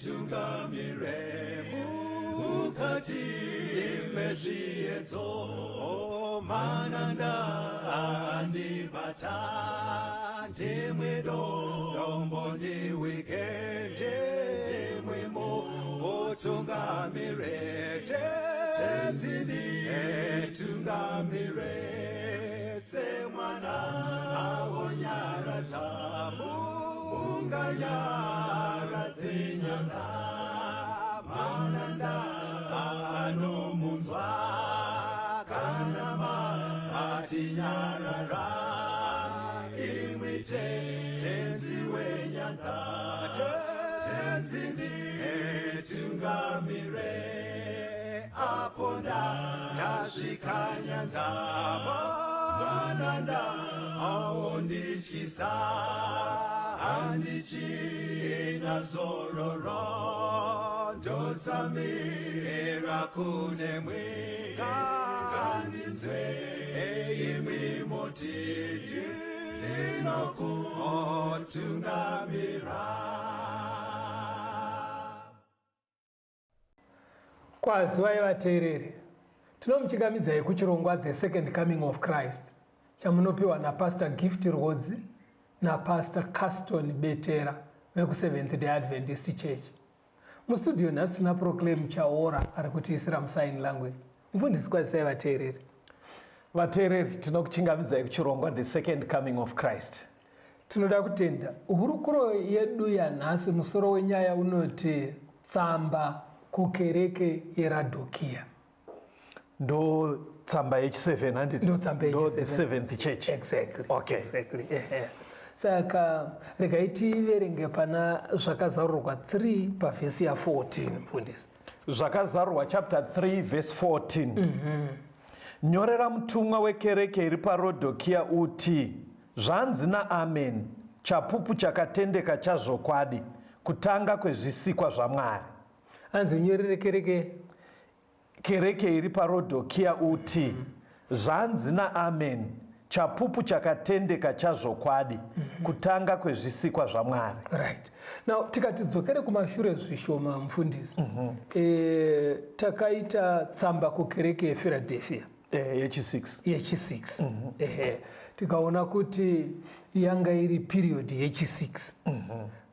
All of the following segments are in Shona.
Tungamire mukati meziedzo mananda andibata ndimwedo dombondi wikende ndimwemo otungamire tenzini tungamire semwana awonyara tabu unganyara tinyanga mananda anomunzwa kanama atinyarara imwite tenziwe nyanza tenzini tungamire aponda yasvika nyanza mananda aondichisa andichina zororo ndotsamira kune mwika ngandinzwe imwi motiti ndinokutungamira. Kwazivai vateereri, tinomuchingamidzai kuchirongwa The Second Coming of Christ chamunopiwa naPastor Gift Rodzi naPastor Caston Betera veku Seventh Day Adventist Church. Mustudio nhasi tina Proclaim Chaora ari kutiisira musign language. Mufundisi kwazivai vateereri. Vateereri, tinokuchingamidzai kuchirongwa The Second Coming of Christ. Tinoda kutenda hurukuro yedu yanhasi musoro wenyaya unoti tsamba kukereke yeRadhokia. Ndo tsamba yechi700. Ndo tsamba yechi700. The Seventh Church. Exactly. Okay. Exactly. Saka regai tiverenge pana zvakazarurwa 3 pavhesi ya14 mufundisi. Zvakazarurwa chapter 3 verse 14. Nyorera mutumwa wekereke iri paRadhokia uti, zvanzi naAmen, chapupu chakatendeka chazvokwadi, kutanga kwezvisikwa zvaMwari. Hanzi unyorere kereke iri paRadhokia uti, zvanzi naAmen, chapupu chakatendeka chazvokwadi, kutanga kwezvisikwa zvaMwari. Right. Now tikatidzokere kumashure zvishoma mufundisi. Takaita tsamba kukereke yePhiladelphia. Yechi6. Tikaona kuti yanga iri period yechi6.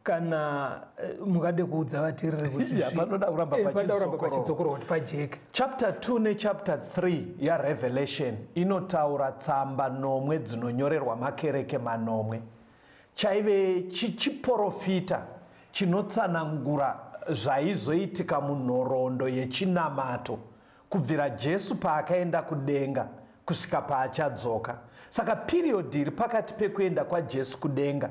Kana mungade kuudza vateereri kuti panoda kuramba pachidzokorwa kuti pajeke. Chapter 2 nechapter 3 yaRevelation inotaura tsamba nomwe dzinonyorerwa makereke manomwe. Chaive chichiprofita chinotsanangura zvaizoitika munhoroondo yechinamato kubvira Jesu paakaenda kudenga kusvika paachadzoka. Saka period iri pakati pekuenda kwaJesu kudenga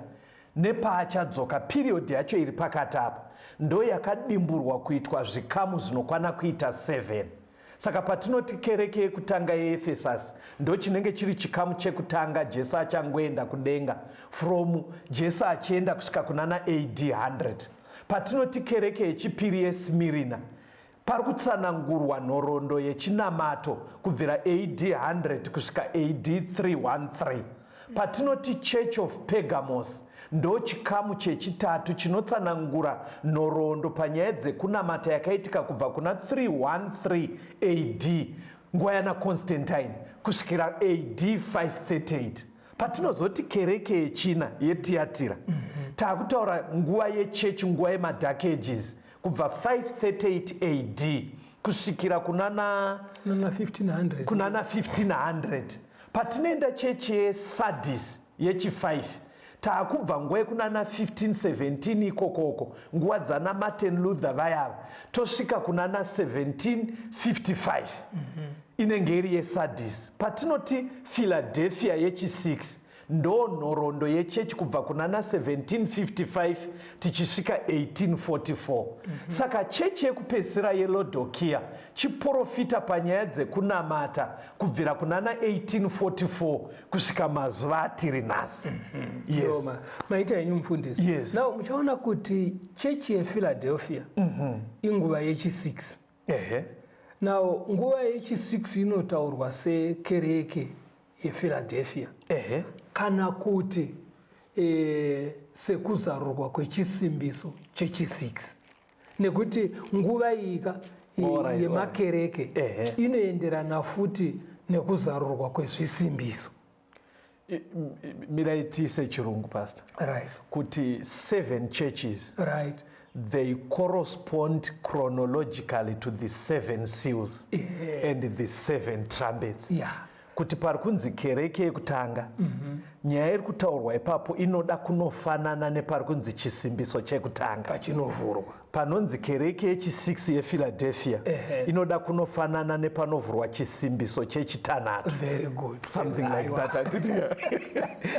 nepaachadzoka, period yacho iri pakati apa ndo yakadimburwa kuitwa zvikamu zvinokwana kuita 7. Saka patinoti kereke yekutanga yeEfesasi ndo chinenge chiri chikamu chekutanga Jesu achangoenda kudenga, from Jesu achienda kusvika kunana AD 100. Patinoti kereke yechipiri yeSmirina pari kutsanangurwa nhoroondo yechinamato kubvira AD 100 kusvika AD 313. Patinoti Church of Pergamos ndo chikamu chechitatu chinotsanangura nhoroondo panyaya dzekunamata yakaitika kubva kuna 313 AD nguva yana Constantine kusvikira AD 538. Patinozoti kereke yechina yeTiatira taakutaura nguva yechechi, nguva yeMark Ages kubva 538 AD kusvikira kunana 1500. Patinoenda chechi yeSardis yechi5 taakubva nguva yekunana 1517 ikokoko, nguva dzana Martin Luther vayava, tosvika kunana 1755 inenge iri yeSardis. Patinoti Philadelphia yechi6 ndo nhoroondo yechechi kubva kunana 1755 tichisvika 1844. Saka chechi yekupedzisira yeLaodhokia chiprofita panyaya dzekunamata kubvira kunana 1844 kusvika mazuva atiri nhasi. Yes. Maita yenyu mufundisi. Yes. Now muchaona kuti chechi yePhiladelphia inguva yechi6. Now nguva yechi6 inotaurwa sekereke yePhiladelphia. Kana kuti sekuzarurwa kwechisimbiso chechi6 nekuti nguva iyika yemakereke inoenderana futi nekuzarurwa kwezvisimbiso. Miraitise chirungu pastor. Right. Kuti 7 churches. Right. They correspond chronologically to the 7 seals and the 7 trumpets. Yeah. Kuti pari kunzi kereke yekutanga nyaya iri kutaurwa ipapo inoda kunofanana nepari kunzi chisimbiso chekutanga pachinovhurwa. Panonzi kereke yechi6 yePhiladelphia inoda kunofanana nepanovhurwa chisimbiso chechitanhatu. Very good. Something like that.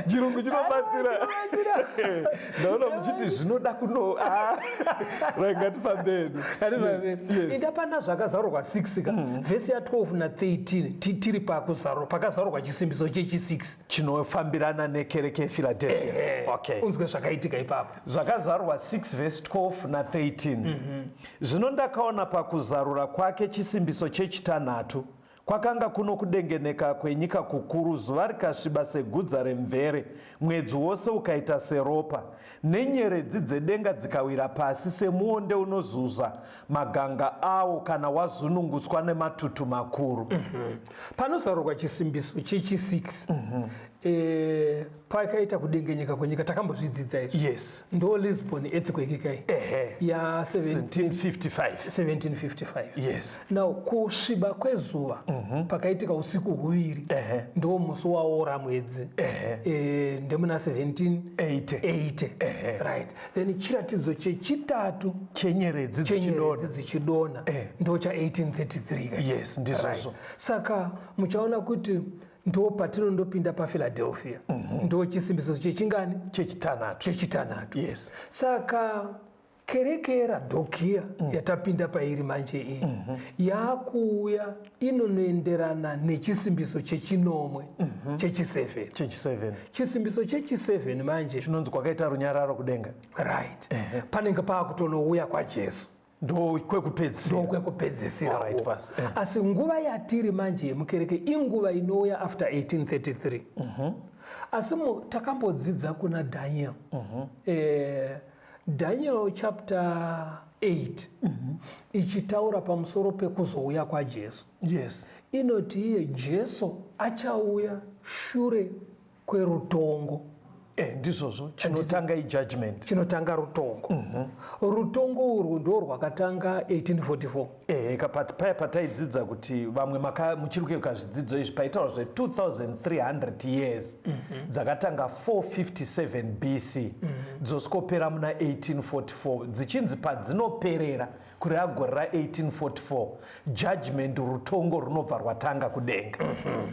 Chirungu chinobatsira. Ndaona muchiti zvinoda kuno rangatifambeni. Enda pana zvakazarurwa 6 ka vhesi ya12 na13 tiri pakazarurwa chisimbiso chechi6 chinofambirana nekereke yePhiladelphia. Okay. Unzwe zvakaitika ipapo. Zvakazarurwa 6 verse 12 na 13. Zvino ndakaona pakuzarura kwake chisimbiso chechitanhatu kwakanga kuno kudengeneka kwenyika kukuru, zuva rikasviba segudza remvere, mwedzi wose ukaita seropa, nenyeredzi dzedenga dzikawira pasi semuonde unozuza maganga awo kana wazunungutswa nematutu makuru. Panozarurwa chisimbiso chechi6 pakaita kudengenyeka kwenyika, takambozvidzidza izvi. Yes. Ndo Lisbon earthquake kai ya 1755. Yes. Now kusviba kwezuva pakaitika usiku huviri ndo musi waora mwedzi ndemuna 1780. Right. Then chiratidzo chechitatu chenyeredzi dzichidona ndo cha 1833. Yes, ndizvozvo. Saka muchaona kuti ndo patinondopinda paPhiladelphia ndo chisimbiso chechingani chechitanhatu. Yes. Saka kereke yeRadokia yatapinda pairi manje iyi yakuuya inonoenderana nechisimbiso chechinomwe chechi7. Chisimbiso chechi7 manje chinonzi kwakaita runyararo kudenga. Right. Panenge pakutonouya kwaJesu ndo kwekupedzisira. Asi nguva yatiri manje yemukereke inguva inouya after 1833. Asi takambodzidza kuna Daniel. Daniel chapter 8 ichitaura pamusoro pekuzouya kwaJesu. Yes. Inoti iye Jesu achauya shure kwerutongo. Ndizvozvo chinotanga ijudgment, chinotanga rutongo. Rutongo urwu ndo rwakatanga 1844. Paya pataidzidza kuti vamwe muchiri kueka zvidzidzo izvi paitaura 2300 years dzakatanga 457 BC dzosvikopera muna 1844 dzichinzi padzinoperera kureva gore ra1844 judgment rutongo runobva rwatanga kudenga.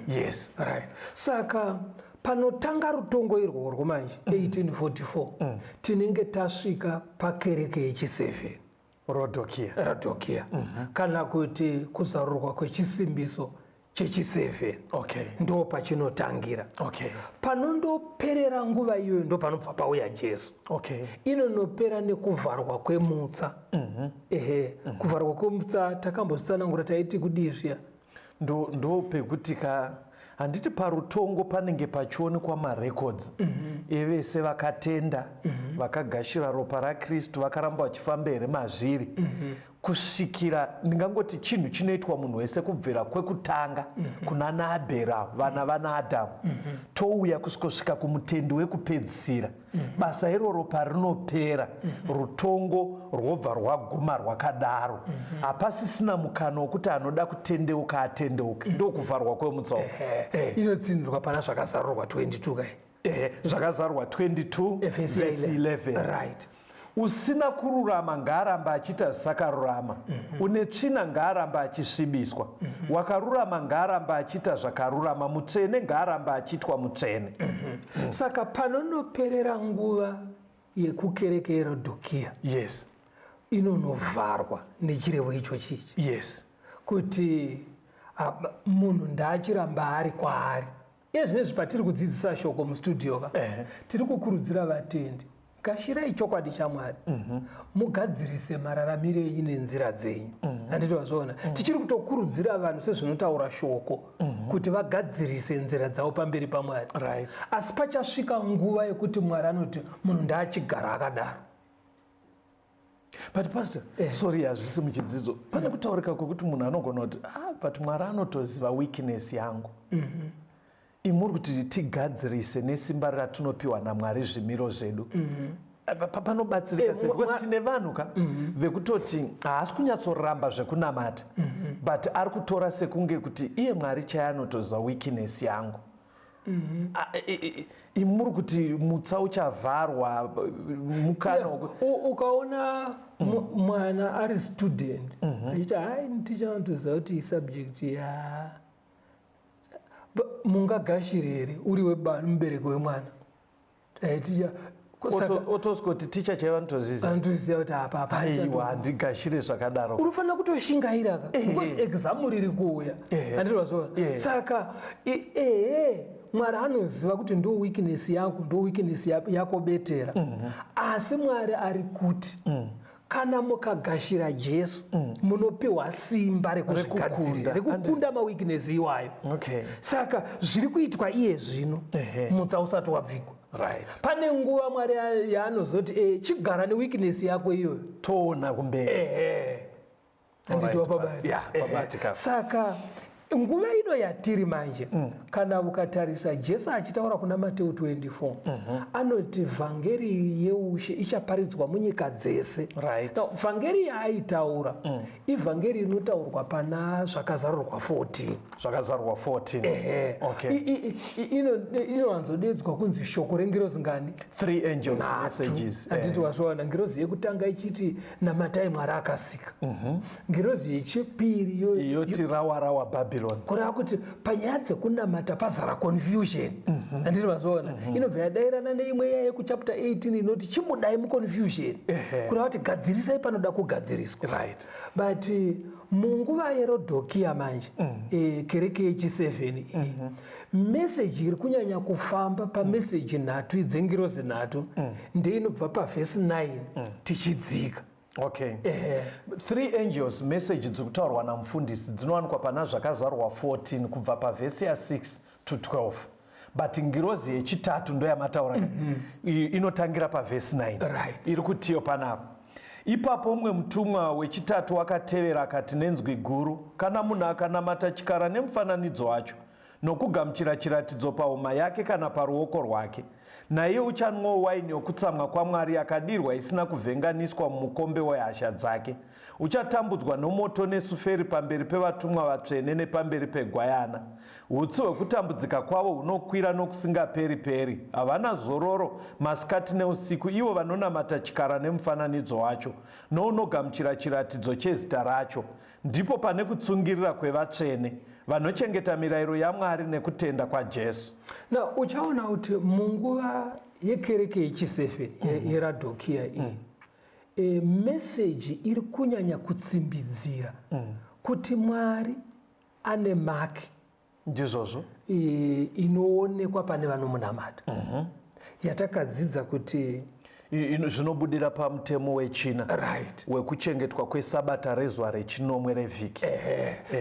Yes. Right. Saka panotanga rutongo irworwo manje 1844 tinenge tasvika pakereke yechi7 Radokia. Kana kuti kuzarurwa kwechisimbiso chechi7 ndo pachinotangira. Panondoperera nguva iyoyo ndo panobva pauya Jesu. Inonopera nekuvharwa kwemutsa. Kuvharwa kwemutsa takambozitsanangura taiti kudizviya ndo pekuti handiti parutongo panenge pachionekwa marecords evese vakatenda vakagashira ropa raKristu vakaramba vachifamba here mazviri kusvikira ndingangoti chinhu chinoitwa munhu wese kubvira kwekutanga kuna naabhera vana vanaadhamu touya kusvika kumutendi wekupedzisira. Basa iroro parinopera rutongo rwobva rwaguma rwakadaro. Hapasisina mukana wekuti anoda kutendeuka atendeuke. Ndokuvharwa kwemutsauro. Inotsindirwa pana zvakazarurwa 22 kai. Zvakazarurwa 22 verse 11. Right. Usina kururama ngaaramba achiita zvisakarurama. Une tsvina ngaaramba achisvibiswa. Wakarurama ngaaramba achiita zvakarurama. Mutsvene ngaaramba achiitwa mutsvene. Saka panonoperera nguva yekukereke yeRadokia. Yes. Inonovharwa nechirevo icho chichi. Yes. Kuti munhu ndaachiramba ari kwaari. Izvinezvi patiri kudzidzisa shoko mustudio tiri kukurudzira vatendi gashirai chokwadi chaMwari. Mugadzirise mararamiro enyu nenzira dzenyu. Handiti wazviona. Tichiri kutokurudzira vanhu sezvinotaura shoko kuti vagadzirise nzira dzavo pamberi paMwari. Right. Asi pachasvika nguva yekuti Mwari anoti munhu ndaachigara akadaro. But pastor, sorry, hazvisi muchidzidzo. Pane kutaurika kwekuti munhu anogona kuti but Mwari anotoziva weakness yangu. Imuri kuti tigadzirise nesimba ratinopiwa naMwari zvimiro zvedu. Panobatsirika sei? Because tine vanhu vekutoti haasi kunyatsoramba zvekunamata, but ari kutora sekunge kuti iye Mwari chaiye anotoziva weakness yangu. Imuri kuti mutsa uchavharwa mukana ukaona mwana ari student achiti hai ticha anotoziva kuti isubject mungagashire here uri mubereki wemwana otosikuti ticha chaiva anotoziva kuti apa aiwa handigashire zvakadaro. unofanira kutoshingaira because exam riri kuuya handirwazvo. Saka Mwari anoziva kuti ndo weakness yangu, ndo weakness yako Betera. Asi Mwari ari kuti kana mukagashira Jesu munopiwa simba rekuzvigadzirira, rekukunda maweakness iwayo. Saka zviri kuitwa iye zvino mutsa usati wabvikwa. Pane nguva Mwari yaanozoti chigara neweakness yako iyoyo toona kumberi. Saka nguva ino yatiri manje kana ukatarisa Jesu achitaura kuna Mateo 24 anoti vhangeri yeushe ichaparidzwa munyika dzese. Vhangeri yaaitaura ivhangeri inotaurwa pana zvakazarurwa 14. Inowanzodedzwa kunzi shoko rengirozi ngani 3 angels messages. Handiti wazvaona ngirozi yekutanga ichiti namatai Mwari akasika. Ngirozi yechipiri yoti rawa Babylon. Kureva kuti panyaya dzekunamata pazara confusion. Handiti wazvaona inobva yadairana neimwe yaye kuchapter 18 inoti chimudai muconfusion. Kureva kuti gadzirisai panoda kugadziriswa. But munguva yeRodhokia manje kereke yechi7 message iri kunyanya kufamba pamessage nhatu dzengirozi nhatu ndeinobva pavhesi 9 tichidzika. 3 angels message dzikutaurwa namufundisi dzinowanikwa pana zvakazarwa 14 kubva pavhesi ya6 to 12, but ngirozi yechitatu ndo yamataura inotangira pavhesi 9 iri kutiyo panapa. Ipapo mumwe mutumwa wechitatu wakatevera akati nenzwi guru, kana munhu akanamata chikara nemufananidzo wacho nokugamuchira chiratidzo pahuma yake kana paruoko rwake, naiye uchanwa waini yokutsamwa kwaMwari yakadirwa isina kuvhenganiswa mumukombe wehasha dzake. Uchatambudzwa nomoto nesuferi pamberi pevatumwa vatsvene nepamberi peGwayana. Utsi hwekutambudzika kwavo hunokwira nokusingaperi-peri. Havana zororo masikati neusiku, ivo vanonamata chikara nemufananidzo wacho nounogamuchira chiratidzo chezita racho. Ndipo pane kutsungirira kwevatsvene vanochengeta mirayiro yaMwari nekutenda kwaJesu. Uchaona kuti munguva yekereke yechi7 yeRodhokia iyi message iri kunyanya kutsimbidzira kuti Mwari ane maki ndizvozvo inoonekwa pane vanomunamata. Yatakadzidza kuti zvinobudira pamutemo wechina wekuchengetwa kwesabata rezuva rechinomwe revhiki.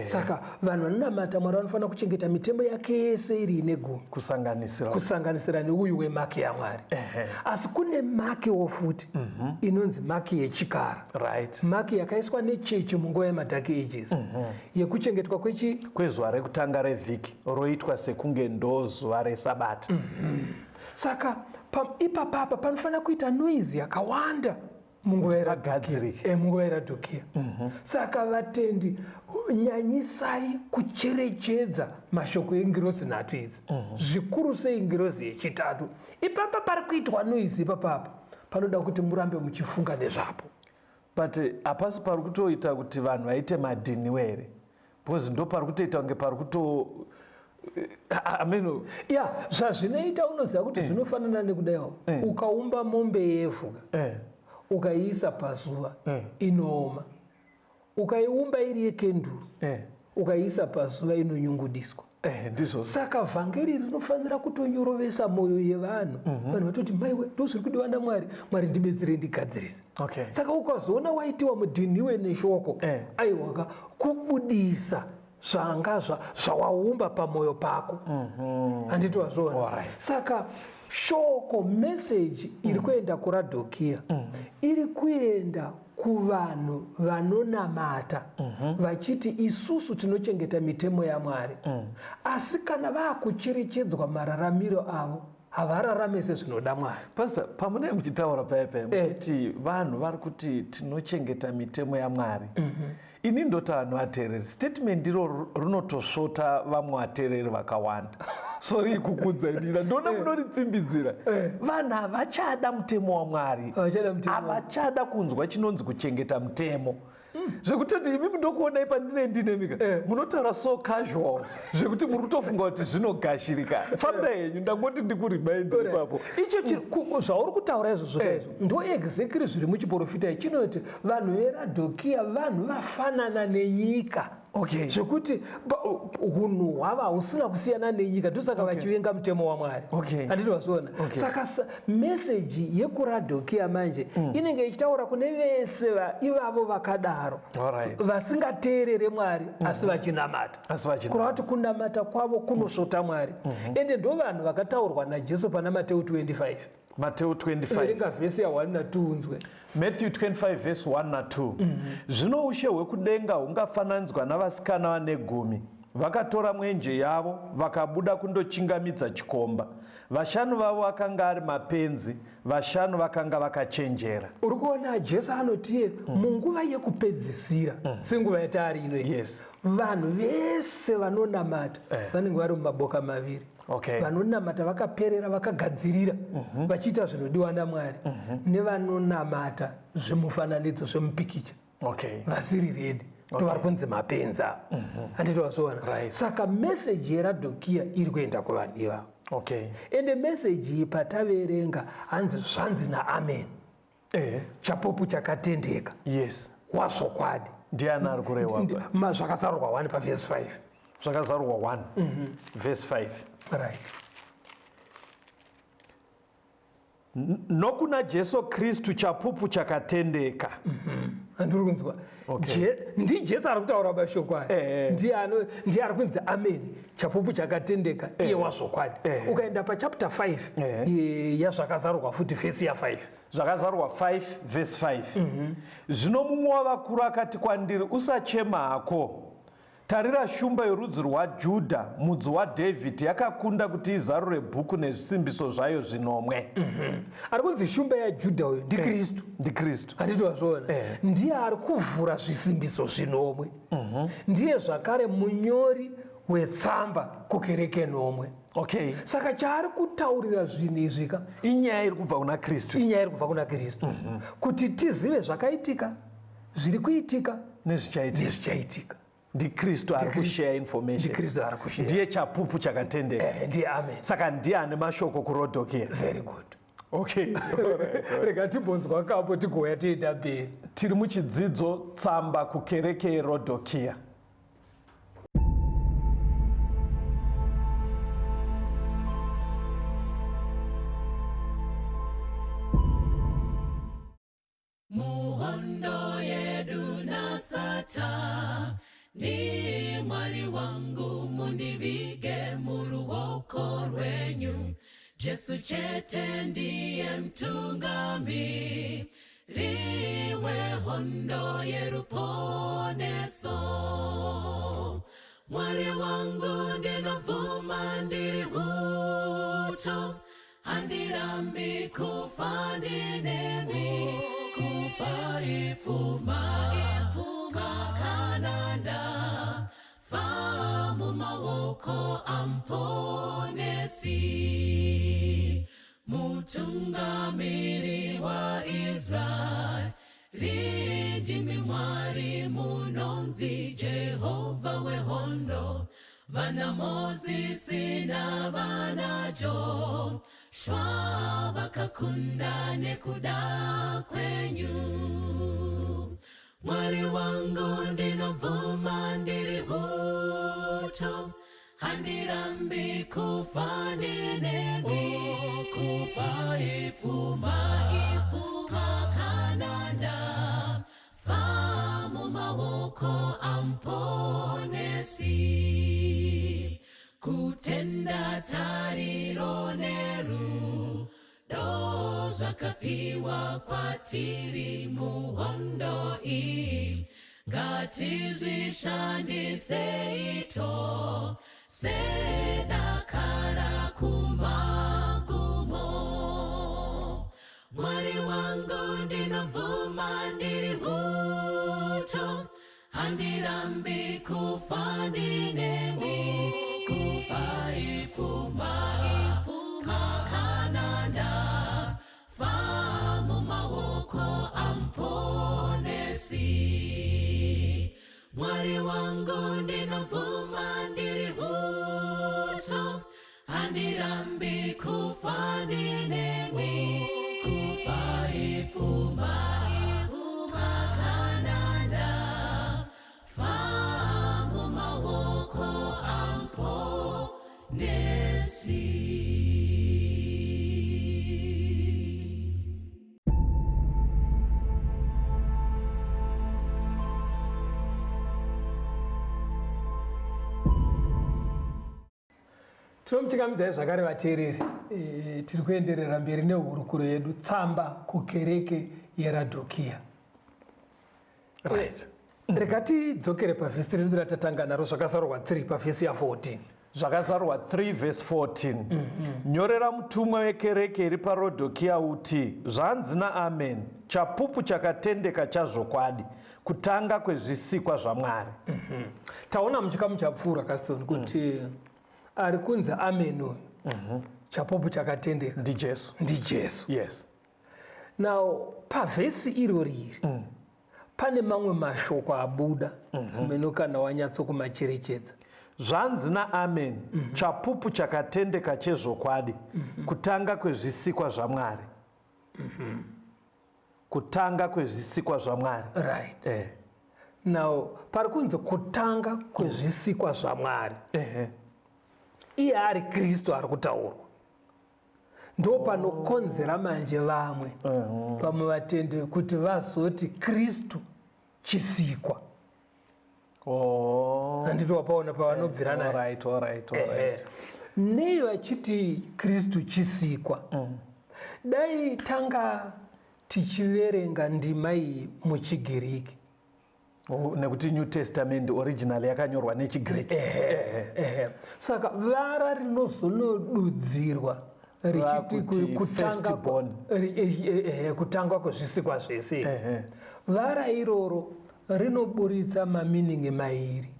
Saka vanhu vanonamata Mwari vanofanira kuchengeta mitemo yake yese iri ine gumi kusanganisira neuyu wemaki yaMwari. Asi kune maki wofuti inonzi maki yechikara, maki yakaiswa nechechi munguva yeMark Ages yekuchengetwa kwezuva rekutanga revhiki roitwa sekunge ndo zuva resabata. Saka ipapapa panofanira kuita noizi yakawanda munguva yeRodhokia. Saka vatendi nyanyisai kucherechedza mashoko engirozi nhatu idzi, zvikuru sei ngirozi yechitatu. Ipapa pari kuitwa noizi ipapapa panoda kuti murambe muchifunga nezvapo. But hapasi pari kutoita kuti vanhu vaite madhiniwe here, because ndo pari kutoita kunge pari kuto zvazvinoita unoziva kuti zvinofanana nekudaiwo ukaumba mombe yevhu ukaiisa pazuva inooma, ukaiumba iri yekenduru ukaiisa pazuva inonyungudiswa. Saka vhangeri rinofanira kutonyorovesa mwoyo yevanhu. Vanhu vatoti maiwe ndozviri kudiwa naMwari, Mwari ndibetsere ndigadzirise. Saka ukazoona waitiwa mudhiniwe neshoko aiwaka kubudisa zvanga zvawaumba pamoyo pako. Handiti wazviona? Alright. Saka shoko meseji iri kuenda kuRadhokia iri kuenda kuvanhu vanonamata vachiti isusu tinochengeta mitemo yaMwari, asi kana vakucherechedzwa mararamiro avo havararame sezvinoda Mwari. Pastor, pamunenge muchitaura paya muchiti vanhu vari kuti tinochengeta mitemo yaMwari, ini ndoti vanhu vateereri, statement iro rinotosvota vamwe vateereri vakawanda. Sori kukudzanira ndona munoritsimbidzira. Vanhu havachada mutemo waMwari, havachada kunzwa chinonzi kuchengeta mutemo. Zvekutoti imi mundokuonai pandinemika munotaura so casual zvekuti muri kutofunga kuti zvinogashirika. Famba henyu, ndangoti ndikurimaindi ipapo. Icho zvauri kutaura izvozvo ndo exactly zviri muchiprofita chinoti vanhu veRadhokia vanhu vafanana nenyika. Okay. Zvekuti hunhu hwava husina kusiyana nenyika, ndosaka vachivenga mutemo waMwari. Handiti wazviona? Saka meseji yekuRadhokia manje inenge ichitaura kune vese ivavo vakadaro, vasingateerere Mwari asi vachinamata. Kureva kuti kunamata kwavo kunosvota Mwari. Ende ndo vanhu vakataurwa naJesu pana Mateo 25. Mateo 25. Erenga vhesi ya 1 na 2 unzwe. Matthew 25 verse 1 na 2. Zvino ushe hwekudenga hungafananidzwa navasikana vane gumi. Vakatora mwenje yavo vakabuda kundochingamidza chikomba. Vashanu vavo vakanga ari mapenzi, vashanu vakanga vakachenjera. Uri kuona Jesu anoti munguva yekupedzisira senguva yatari ino. Yes. Vanhu vese vanonamata vanenge vari mumaboka maviri. Vanonamata vakaperera vakagadzirira vachiita zvinodiwa naMwari, nevanonamata zvemufananidzo zvemupikicha vasiri redi vari kunzi mapenza. Handiti wazviona? Saka meseji yeRadhokia iri kuenda kuvanhu ivavo. Ende meseji iyi pataverenga zvanzi naAmen, chapupu chakatendeka, wazvokwadi. Ndiani ari kurehwa? Zvakazarurwa 1 pavhesi 5. Zvakazarurwa 1 verse 5. Right. Nokuna Jesu Kristu chapupu chakatendeka. Handiri kunzwa. Ndi Jesu ari kutaura mashoko aya. Ndiye ari kunzi Amen, chapupu chakatendeka, iye wazvokwadi. Ukaenda pachapter 5 yazvakazarurwa futi vhesi ya 5. Zvakazarurwa 5 verse 5. Zvino mumwe wavakuru akati kwandiri, usachema hako. Tarira, shumba yorudzi rwaJudha, mudzi waDhavhidhi, yakakunda kuti izarure bhuku nezvisimbiso zvayo zvinomwe. Ari kunzi shumba yaJudha uyu ndiKristu. ndiKristu. Handiti wazviona? Ndiye ari kuvhura zvisimbiso zvinomwe. Ndiye zvakare munyori wetsamba kukereke nomwe. Saka chaari kutaurira zvinhu izvi inyaya iri kubva kuna Kristu. Inyaya iri kubva kuna Kristu. Kuti tizive zvakaitika, zviri kuitika nezvichaitika. NdiKristu ari kushare information. NdiKristu ari kushare. Ndiye chapupu chakatendeka. Ndiye Amen. Saka ndiye ane mashoko kuRadhokia. Very good. Rega timbonzwa kapo tigoya tienda mberi. Tiri muchidzidzo tsamba kukereke yeRadhokia. Muhondo yedu na sata ni mwari wangu, mundivige muruoko rwenyu. Jesu chete ndiye mtungami, riwe hondo yeruponeso. Mwari wangu ndinobvuma ndiri uto, handirambi kufa ndinemi, kufa ipfuma kakananda, fa mumaoko amponesi. Mutungamiri wa Israeli, ridimi mwari munonzi Jehova wehondo. Vana Mozisi na vana Joshua vakakunda nekuda kwenyu. Mwari wangu ndinobvuma ndiri uto, handirambi kufa ndinemi, kufa ipfuma kakananda, fa mumaoko amponesi. akapiwa kwatiri muhondo iyi ngatizvishandise ito sedakara kumagumo. Mwari wangu ndinobvuma ndiri uto, handirambi kufa ndinemi kufa ipfuma kakananda fa mumaoko amponesi. Mwari wangu ndinobvuma ndiri uto, handirambi kufa ndinemi kufa ipfuma kakananda fa mumaoko amponesi. Tinomuchingamidzai zvakare vateereri. Tiri kuenderera mberi nehurukuro yedu, tsamba kukereke yeRadhokia. Right. Rega tidzokere pavhesi redu ratatanga naro, zvakazarurwa 3 pavhesi ya14. Zvakazarurwa 3 verse 14. Nyorera mutumwa wekereke iri paRadhokia uti, zvanzi naAmen, chapupu chakatendeka chazvokwadi, kutanga kwezvisikwa zvaMwari. Taona muchikamu chapfuura Kaston kuti ari kunzi Amen uyu, chapupu chakatendeka NdiJesu. ndiJesu. Yes. Now pavhesi iro riri pane mamwe mashoko abuda meno kana wanyatsokumacherechedza. Zvanzi naAmen, chapupu chakatendeka chezvokwadi, kutanga kwezvisikwa zvaMwari. Kutanga kwezvisikwa zvaMwari. Right. Now pari kunzi kutanga kwezvisikwa zvaMwari. Iye ari Kristu ari kutaurwa. Ndo panokonzera manje vamwe vatende kuti vazoti Kristu chisikwa. Handiti wapaona pavanobvira naye. All right. Nei vachiti Kristu chisikwa, dai tanga tichiverenga ndima iyi muchiGiriki. Nekuti New Testament original yakanyorwa nechiGiriki. Saka vara rinozonodudzirwa richiti kutanga kwezvisikwa zvese. Vara iroro rinoburitsa maminingi mairi.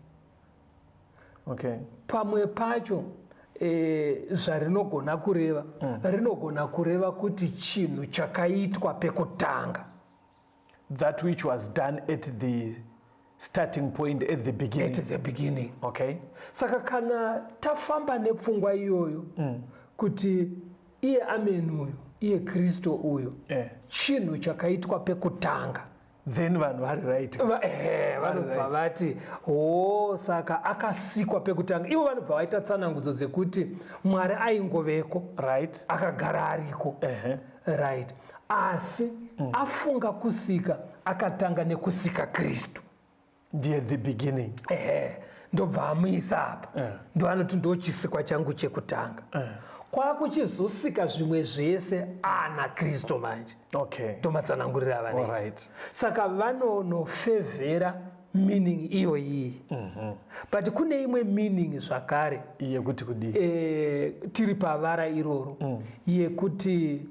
Pamwe pacho zvarinogona kureva, rinogona kureva kuti chinhu chakaitwa pekutanga. That which was done at the starting point, at the beginning. At the beginning. Okay. Saka kana tafamba nepfungwa iyoyo kuti iye Amen uyu, iye Kristu uyu, chinhu chakaitwa pekutanga, then vanhu vari right. Vanobva vati saka akasikwa pekutanga. Ivo vanobva vaita tsanangudzo dzekuti Mwari aingoveko, right, akagara ariko, right, asi afunga kusika, akatanga nekusika Kristu. Ndiye the beginning. Ndobva amuisa apa, ndo anoti ndo chisikwa changu chekutanga. Kwakuchizosika zvimwe zvese ana Kristu manje. Tomatsanangurira vanenge. Right. Saka vanonofevhera meaning iyo iyi. But kune imwe meaning zvakare yekuti kudi tiri pavara iroro yekuti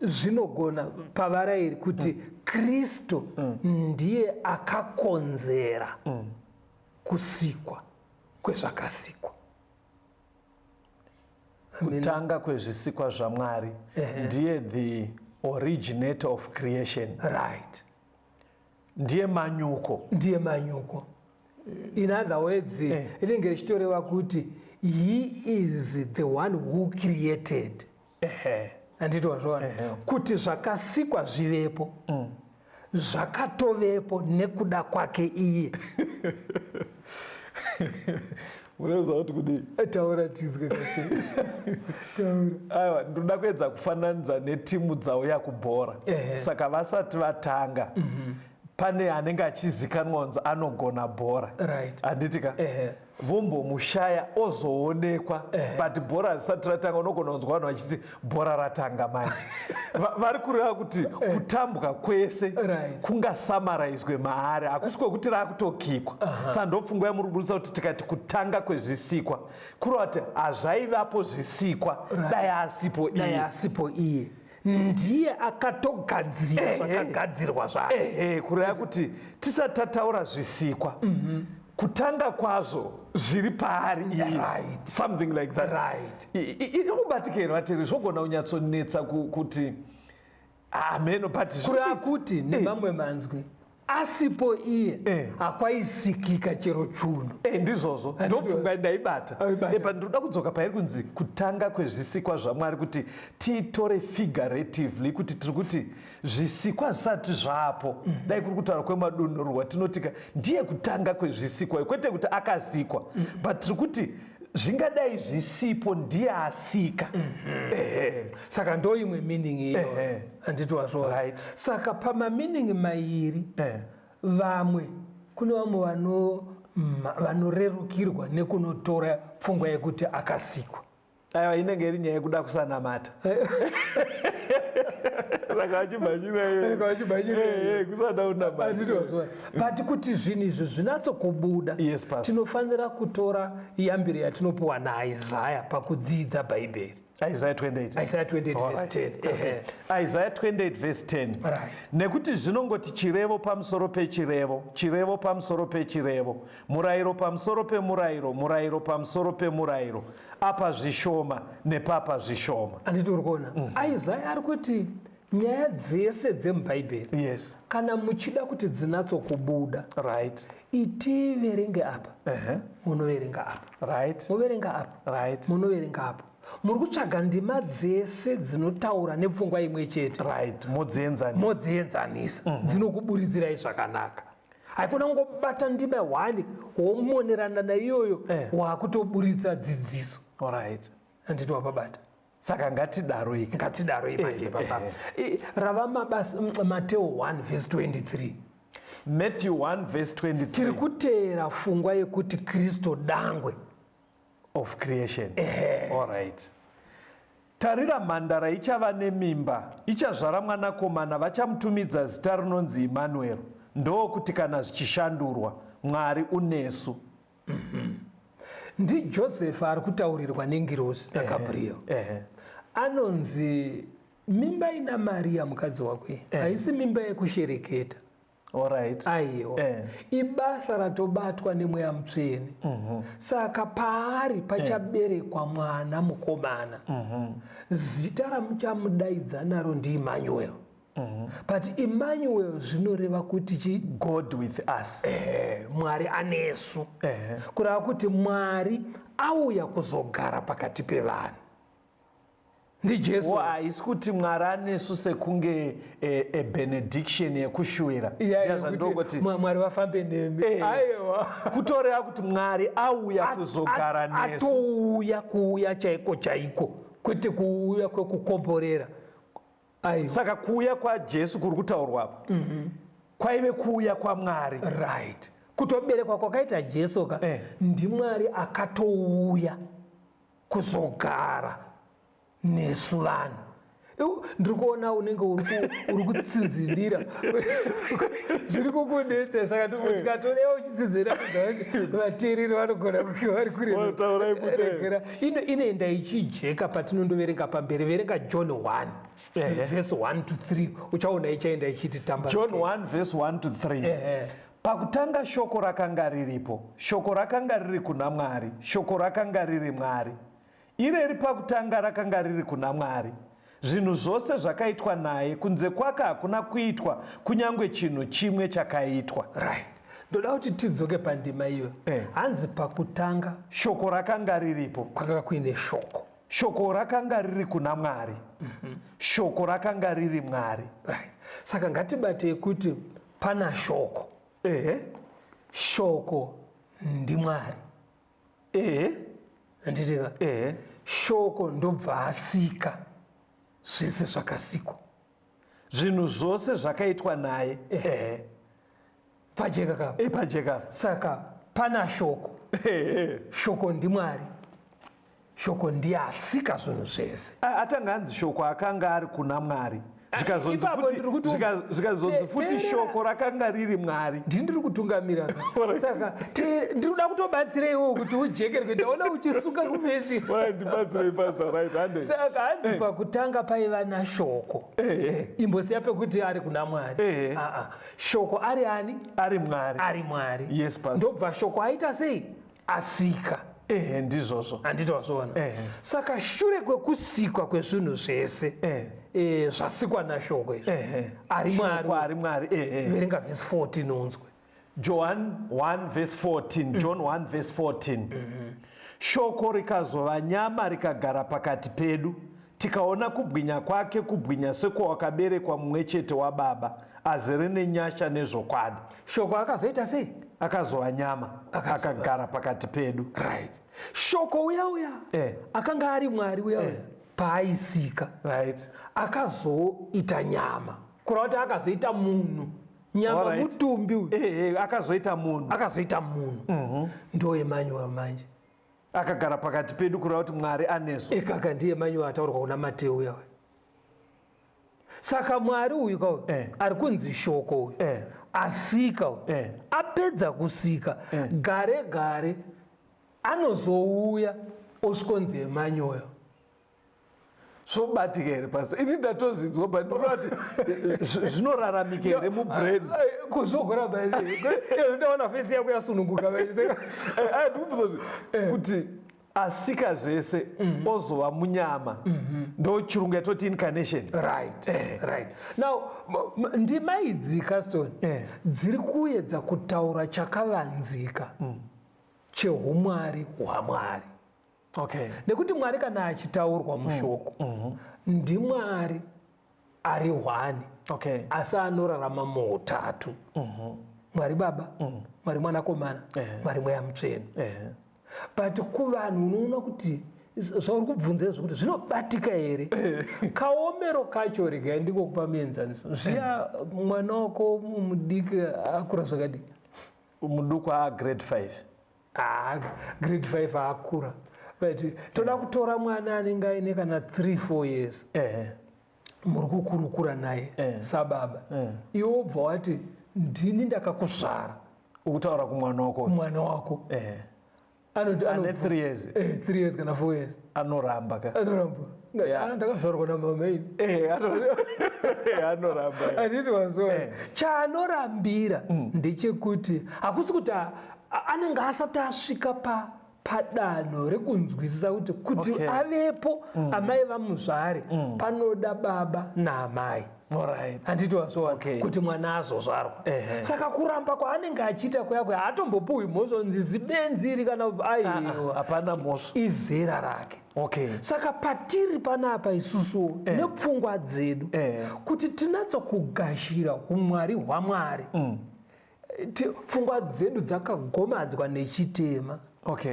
zvinogona pavara iri kuti Kristu ndiye akakonzera kusikwa kwezvakasikwa. Kutanga kwezvisikwa zvaMwari ndiye the originator of creation. Right. Ndiye manyuko. In other words, inenge richitoreva kuti he is the one who created. Anditi wazvaona kuti zvakasikwa zvivepo, zvakatovepo nekuda kwake iye. Unaweza kuti kudi taura tizwe kasi. Aiwa, ndoda kuedza kufananidza netimu dzavo yakubhora. Saka vasati vatanga pane anenge achizikanwa kunzi anogona bhora, right, handitika vombomushaya ozoonekwa, but bhora risati ratanga unogona kunzwa vanhu vachiti bhora ratanga manje. Vari kureva kuti kutambwa kwese right, kungasamarizwe maari, hakusi kwekuti raakutokikwa. Saka ndopfungwa yamuri kuburisa kuti tikati kutanga kwezvisikwa kureva kuti hazvaivapo zvisikwa, dai asipo iye ndiye akatogadzira zvakagadzirwa zvake. kureva kuti tisati tataura zvisikwa, kutanga kwazvo zviri paari iye, right, something like that, right. inokubatikira vateri zvogona kunyatsonetsa kuti ameno, but kureva kuti nemamwe manzwi asipo iye hakwaisikika chero chuno. Ndizvozvo ndopfunga ndaibata, but ndoda kudzoka pairi kunzi kutanga kwezvisikwa zvamwari, kuti tiitore figuratively, kuti tiri kuti zvisikwa zvisati zvapo. Dai kuri kutaura kwemadonhorwa tinotika ndiye kutanga kwezvisikwa, kwete kuti akasikwa, but tiri kuti zvingadai zvisipo ndiye asika. Saka ndo imwe meaning iyo handiti wazvo, right. Saka pamaminingi mairi vamwe kune vamwe vanorerukirwa nekunotora pfungwa yekuti akasikwa. Aiwa, inenge iri nyaya yekuda kusanamata. Saka achimhanyira kusada unamata. But kuti zvinhu izvi zvinatsokubuda, tinofanira kutora yambiro yatinopiwa naIsaya pakudzidza Bhaibheri. Isaiah 28 verse 10. Isaiah 28 verse 10. Right. Nekuti zvinongoti chirevo pamusoro pechirevo, chirevo pamusoro pechirevo, murayiro pamusoro pemurayiro, murayiro pamusoro pemurayiro, apa zvishoma nepapa zvishoma. Handiti uri kuona Isaiah ari kuti nyaya dzese dzemubhaibheri, yes, kana muchida kuti dzinatsokubuda, right, itiverenge apa, munoverenga apa, right, muverenga apa, right, munoverenga apa. Muri kutsvaga ndima dzese dzinotaura nepfungwa imwe chete, right, modzienzanisa, dzinokuburidzirai zvakanaka. Haikuna kungobata ndima 1 womonerana naiyoyo wakutoburitsa dzidziso. Alright. Handiti wapabata. Saka ngatidaroi manje papa. Rava mabasa Mateo 1 verse 23. Matthew 1 verse 23. Tiri kuteera pfungwa yekuti Kristo dangwe of creation. Alright. Tarira, mhandara ichava nemimba, ichazvara mwanakomana, vachamutumidza zita rinonzi Emmanuel. Ndokuti kana zvichishandurwa, Mwari unesu. Ndi Joseph ari kutaurirwa nengirosi naGabriel. Anonzi mimba ina Maria mukadzi wake, haisi mimba yekushereketa. Alright. Aiwa. Ibasa ratobatwa nemweya mutsvene. Saka paari pachaberekwa mwana mukomana. Zita ramuchamudaidza naro ndi Emmanuel. But Emmanuel zvinoreva kuti chi God with us. Mwari anesu. Kureva kuti Mwari auya kuzogara pakati pevanhu. Ndi Jesu. Haisi kuti Mwari anesu sekunge benediction yekushuvira. Mwari vafambe nemi. Aiwa. Kutoreva kuti Mwari auya kuzogara nesu. Atouya kuuya chaiko chaiko. Kwete kuuya kwekukomborera. Saka kuuya kwaJesu kuri kutaurwa apa kwaive kuuya kwaMwari. Right. Kutoberekwa kwakaita Jesu ka ndi Mwari akatouya kuzogara nesu vanhu. Ndiri kuona unenge uri kutsinzirira zviri kukudetsa. Saka tikatorewa uchitsinzirira vateereri vanogona kuva vari kuregera. Inoenda ichijeka patinondoverenga pamberi. Verenga John 1 verse 1 to 3 uchaona ichaenda ichiti tamba. John 1 verse 1 to 3. Pakutanga shoko rakanga riripo, shoko rakanga riri kuna Mwari, shoko rakanga riri Mwari. Ireri pakutanga rakanga riri kuna Mwari. Zvinhu zvose zvakaitwa naye, kunze kwake hakuna kuitwa kunyange chinhu chimwe chakaitwa. Right. Ndoda kuti tidzoke pandima iyo. Hanzi pakutanga shoko rakanga riripo, kwakanga kuine shoko. Shoko rakanga riri kuna Mwari. Shoko rakanga riri Mwari. Right. Saka ngatibatei kuti pana shoko. Shoko ndi Mwari. Anditika. Shoko ndobva asika zvese zvakasikwa. Zvinhu zvose zvakaitwa naye. pajeka. Saka pana shoko. Shoko ndimwari. Shoko ndiye asika zvinhu zvese. Atanga anzi shoko akanga ari kuna Mwari. Zvikazonzi futi shoko rakanga riri Mwari. Ndiri kutungamira. Saka ndinoda kutobatsira iwo kuti ujekerwe ndaona uchisunga kupesi. Ndibatsire pastor right handed. Saka hanzi pakutanga paiva nashoko. Imbosiya pekuti ari kuna Mwari. Shoko ari ani? Ari Mwari. Ari Mwari. Yes pastor. Ndobva shoko aita sei? Asika. Ndizvozvo. Handitozvona. Saka shure kwekusikwa kwezvinhu zvese. Zvasikwa nashoko izvo. Ari Mwari. Ari Mwari. Verenga verse 14 unzwe. John 1 verse 14. John 1 verse 14. Shoko rikazova nyama rikagara pakati pedu. Tikaona kubwinya kwake, kubwinya sekwawakaberekwa mumwe chete waBaba, azere nenyasha nezvokwadi. Shoko akazoita sei? Akazova nyama, akagara pakati pedu. Right. Shoko uya akanga ari Mwari uya paaisika. Right. Akazoita nyama. Kureva kuti akazoita munhu. Nyama mutumbi uyu. Akazoita munhu. Akazoita munhu. Ndo Emmanuel manje. Akagara pakati pedu kureva kuti Mwari anesu. Ekaka ndiye Emmanuel ataurwa kuna Mateo uya. Saka Mwari uyu ari kunzi shoko uyu. Asika uyu. Apedza kusika. Gare gare anozouya oskonzi Emmanuel. So batikere pastor. Ini ndatozidzwa but ndinoti zvinoraramika here mubrain. Kuzogora basi. Ndaona face yako yasununguka basi. Ndikubvunza kuti asika zvese ozova munyama. Ndo chirungu yatoti incarnation. Right. Now ndima idzi Caston dziri kuedza kutaura chakavanzika cheumwari hwaMwari. Okay. Nekuti Mwari kana achitaurwa mushoko ndiMwari ari hwani. Okay. Asi anorarama muutatu. Mwari Baba, Mwari Mwanakomana, Mwari Mweya Mutsvene. But kuvanhu unoona kuti zvauri kubvunza izvo kuti zvinobatika here. Kaomero kacho regai ndikokupa muenzaniso. Zviya mwana wako mudiki akura zvakadii? Muduku grade 5. Grade 5 akura. But toda kutora mwana anenge aine kana 3-4 years. Muri kukurukura naye sababa. Iwe wobva wati ndini ndakakuzvara. Ukutaura kumwana wako. Mwana wako. Ane 3 years. 3 years kana 4 years. Anoramba. Ndakazvarwa namama ini. Anoramba. Handiti wazova. Chaanorambira ndechekuti hakusi kuti anenge asati asvika padanho rekunzwisisa kuti avepo amai vamuzvare panoda baba naamai. Handiti wazova kuti mwana azozvarwa. Saka kuramba kwaanenge achiita kuya hatombopuhwi mhosva zibenzi iri kana aiwa. Hapana mhosva. Izera rake. Saka patiri panapa isusu nepfungwa dzedu kuti tinatsokugashira umwari hwaMwari. Pfungwa dzedu dzakagomadzwa nechitema.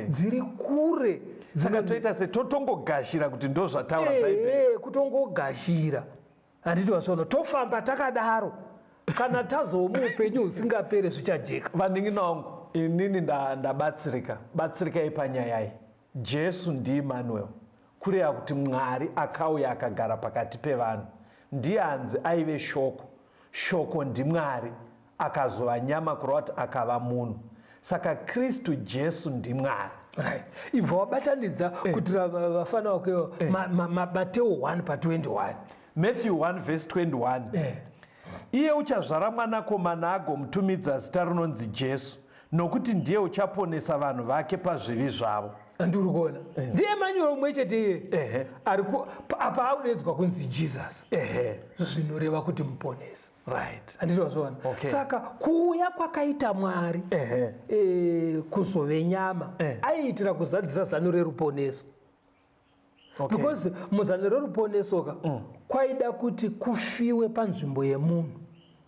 Dziri kure. Saka toita setotongogashira kuti ndo zvataura Bhaibheri. Kutongogashira. Handiti wazvoona tofamba takadaro kana tazomu upenyu husingapere zvichajeka. Vaning'ina wangu inini ndabatsirikai panyaya. Jesu ndiEmmanuel. Kureva kuti Mwari akauya akagara pakati pevanhu. Ndiye anzi aive shoko. Shoko ndiMwari akazova nyama kureva kuti akava munhu. Saka Kristu Jesu ndiMwari. Ibva wabatanidza kuti vafana vakewo Mateo 1:21. Matthew 1 verse 21. Iye uchazvara mwanakomana agomutumidza zita rinonzi Jesu, nokuti ndiye uchaponesa vanhu vake pazvivi zvavo. Ndiri kuona ndiye Emmanuel umwe chete iye apa aunedzwa kunzi Jesus. Zvinoreva kuti muponesi. Handiti wazvoona. Saka kuuya kwakaita Mwari kuzove nyama aiitira kuzadzisa zano reruponeso. Because muzano reruponesoka kwaida kuti kufiwe panzvimbo yemunhu.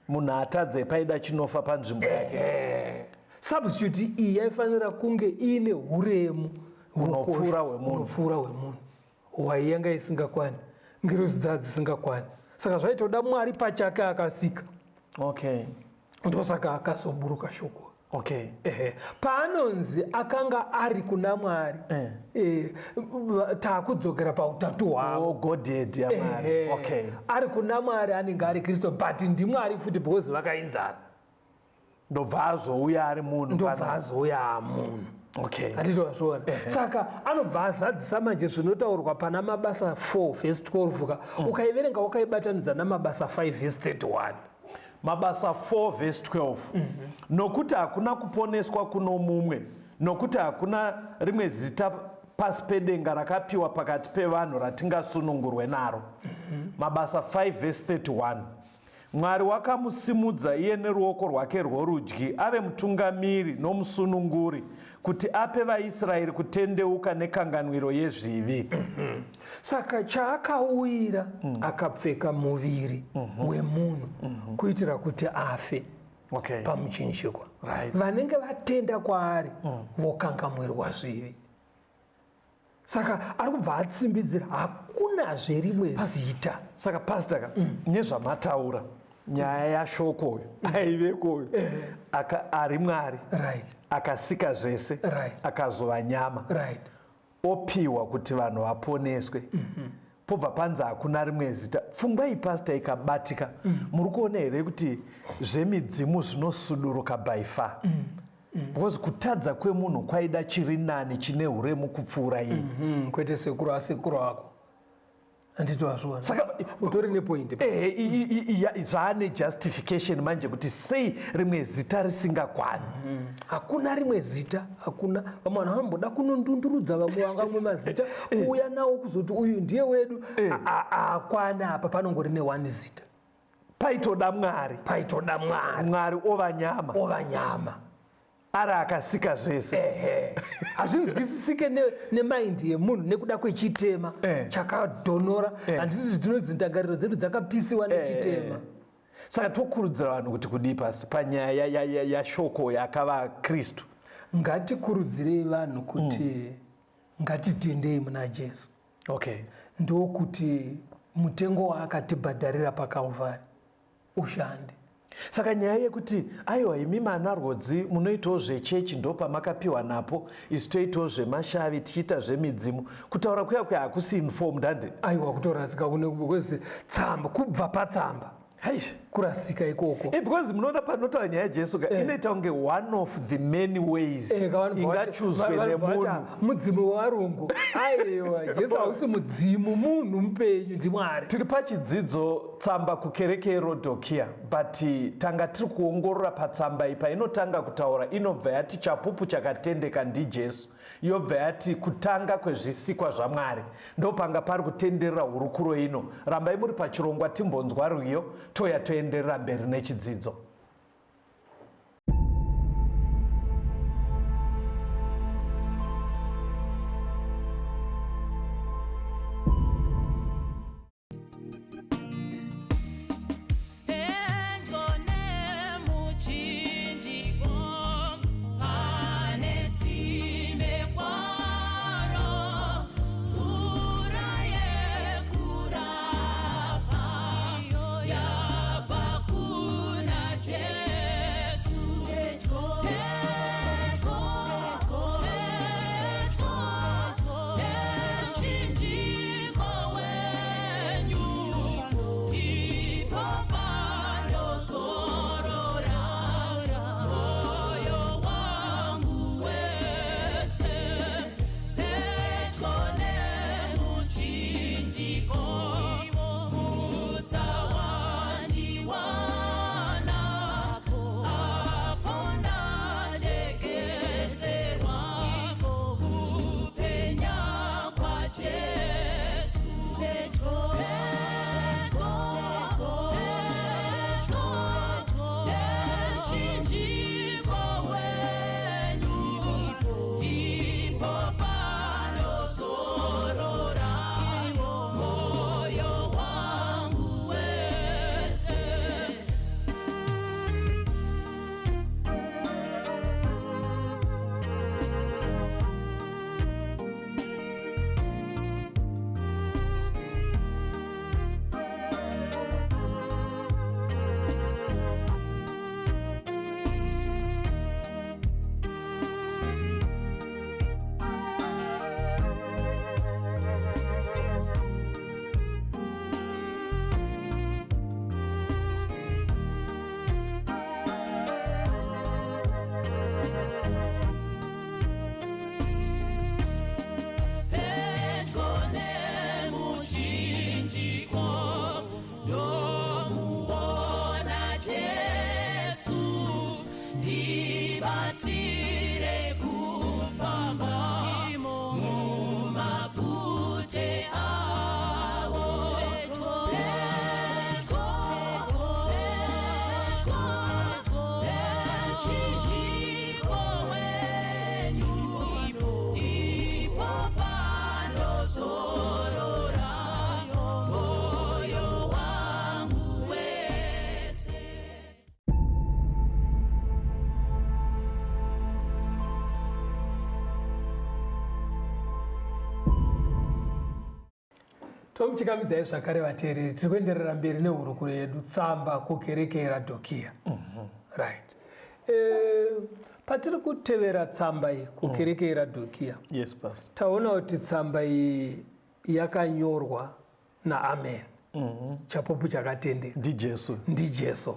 Munhu atadze paida chinofa panzvimbo yake. Substitute iyi yaifanira kunge ine uremu hunopfuura hwemunhu hwaiyanga isingakwani, ngeruzi dzaa dzisingakwani. Saka zvaitoda Mwari pachake akasika. ndosaka akazoburuka shoko. Okay. Paanonzi akanga ari kuna Mwari, taakudzokera pautatu hwavo. Godhead yaMwari. Okay. Ari kuna Mwari anenge ari Kristu, but ndiMwari futi because vakainzana. Ndobva azouya ari munhu. Ndobva azouya munhu. Okay. Atitozviona. Saka anobva azadzisa manje zvinotaurwa pana Mabasa 4 verse 12 ka. Ukaiverenga wakaibatanidza naMabasa 5 verse 31. Mabasa 4 verse 12. Nokuti hakuna kuponeswa kuno mumwe, nokuti hakuna rimwe zita pasi pedenga rakapiwa pakati pevanhu ratingasunungurwe naro. Mabasa 5 verse 31. Mwari wakamusimudza iye neruoko rwake rworudyi ave mutungamiri nomusununguri kuti ape vaIsraeri kutendeuka nekanganwiro yezvivi. Saka chaakauyira akapfeka muviri wemunhu kuitira kuti afe pamuchinjikwa. Vanenge vatenda kwaari vokangamwirwa zvivi. Saka ari kubva atsimbidzira hakunazve rimwe zita. Saka pastor nezvamataura nyaya yashoko aivekoyo ari Mwari akasika zvese akazova nyama opiwa kuti vanhu vaponeswe. Pobva panzi hakuna rimwe zita. Pfungwai pastor ikabatika, muri kuona here kuti zvemidzimu zvinosuduruka by far. Because kutadza kwemunhu kwaida chiri nani chine uremu kupfuura iye. Kwete sekuru asekuru ako. Anditozviona. Saka utori nepoint. Zvaane justification manje kuti sei rimwe zita risingakwani. Hakuna rimwe zita, hakuna. Vamwe vanhu vanomboda kunondundurudza vamwe vangamwe mazita uya nawo kuzoti uyu ndiye wedu. Akwana apa panongori ne1 zita. Paitoda Mwari. Paitoda Mwari. Mwari ova nyama. Ova nyama. Ari akasika zvese. Hazvinzwisisike nemaindi yemunhu nekuda kwechitema chakadhonora. Handiti tinodzi ndangariro dzedu dzakapisiwa nechitema. Saka tokurudzira vanhu kuti kudii pastor panyaya yashoko yakava Kristu. Ngatikurudzirei vanhu kuti ngatitendei muna Jesu. Okay. Ndokuti mutengo waakatibhadharira paKalvari ushande. Saka nyaya yekuti aiwa imi manarwodzi munoitawo zvechechi ndo pamakapiwa napo, isu toitawo zvemashavi tichiita zvemidzimu, kutaura kuya hakusi informed handi. Aiwa kutorasika kwese tsamba kubva patsamba. Kurasika ikoko. Because munoda panotaura nyaya yeJesu inoita kunge one of the many ways ingachuzwe nemunhu. Mudzimu wavarungu. Aiwa Jesu hausi mudzimu, munhu mupenyu ndiMwari. Tiri pachidzidzo tsamba kukereke yeRodhokia, but tanga tiri kuongorora patsamba iyi painotanga kutaura inobva yati chapupu chakatendeka ndiJesu. Yobva yati kutanga kwezvisikwa zvaMwari. Ndo panga pari kutenderera hurukuro ino. Rambai muri pachirongwa timbonzwa rwiyo toya toenderera mberi nechidzidzo. tomuchikamidzai zvakare vateereri, tiri kuenderera mberi nehurukuro yedu, tsamba kukereke yeRadhokia. Right. Patiri kutevera tsamba iyi kukereke yeRadhokia, Yes, Pastor. taona kuti tsamba iyi yakanyorwa naAmen, chapupu chakatendeka ndiJesu.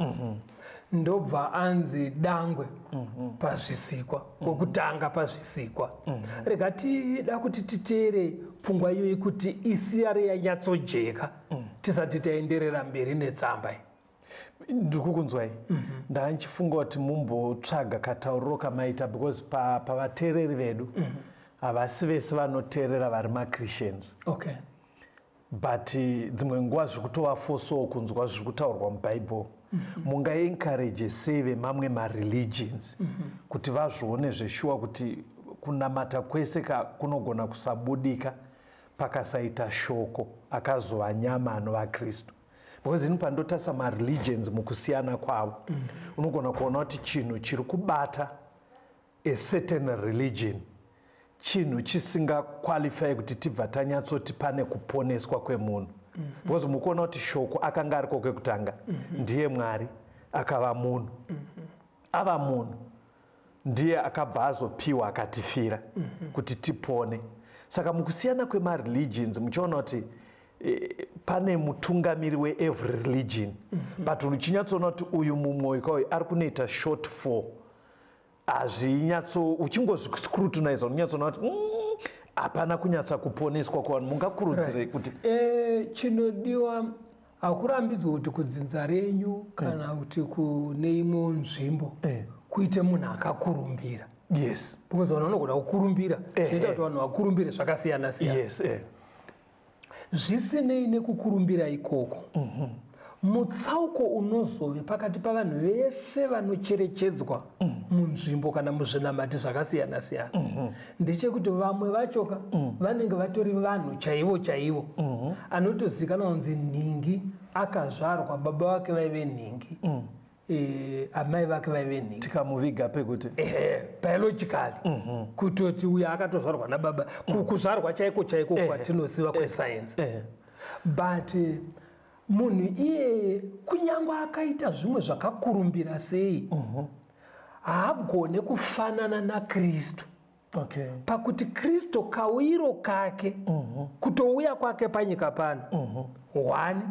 Ndobva anzi dangwe pazvisikwa, kwokutanga pazvisikwa. Rega tida kuti titere pfungwa iyoyi kuti isiyare yanyatsojeka tisati taenderera mberi netsamba iyi. Ndiri kukunzwai. Ndanchifunga kuti mumbotsvaga katauriro kamaita, because pavateereri vedu havasi vese vanoteerera vari maChristians. Okay. But dzimwe nguva zviri kutovafosawo kunzwa zviri kutaurwa mubhaibheri. Mungaencourage sei vemamwe mareligions kuti vazvione zveshuwa kuti kunamata kwese kunogona kusabudika pakasaita shoko akazova nyama anova Kristu. Because ini pandotasa mareligions mukusiyana kwavo, unogona kuona kuti chinhu chiri kubata a certain religion chinhu chisingakwalifai kuti tibva tanyatsoti pane kuponeswa kwemunhu. Because mukuona kuti shoko akanga ariko kwekutanga ndiye Mwari, akava munhu, ava munhu ndiye akabva azopiwa akatifira kuti tipone. Saka mukusiyana kwemareligions muchiona kuti pane mutungamiri weevery religion, but uchinyatsoona kuti uyu mumwoyo kwawo ari kunoita short fall. Hazvinyatso uchingozviscrutinize unyatsoona kuti hapana kunyatsa kuponeswa kwavanhu. Mungakurudzire kuti chinodiwa hakurambidzwa kuti kudzinza renyu kana kuti kune imwe nzvimbo kuite munhu akakurumbira. Yes. Because vanhu vanogona kukurumbira zvinoita kuti vanhu vakurumbire zvakasiyana siyana. Yes. Zvisinei nekukurumbira ikoko, mutsauko unozove pakati pavanhu vese vanocherechedzwa munzvimbo kana muzvinamati zvakasiyana siyana ndechekuti vamwe vachoka vanenge vatori vanhu chaivo anotozikanwa kunzi nhingi akazvarwa baba vake vaive nhingi, amai vake vaive nhingi, tikamuviga pekuti biologically kutoti uyo akatozvarwa nababa, kuzvarwa chaiko kwatinoziva kwesayensi. But munhu iyeye kunyange akaita zvimwe zvakakurumbira sei haagone kufanana naKristu. Okay. Pakuti Kristu kawiro kake kutouya kwake panyika pano, one,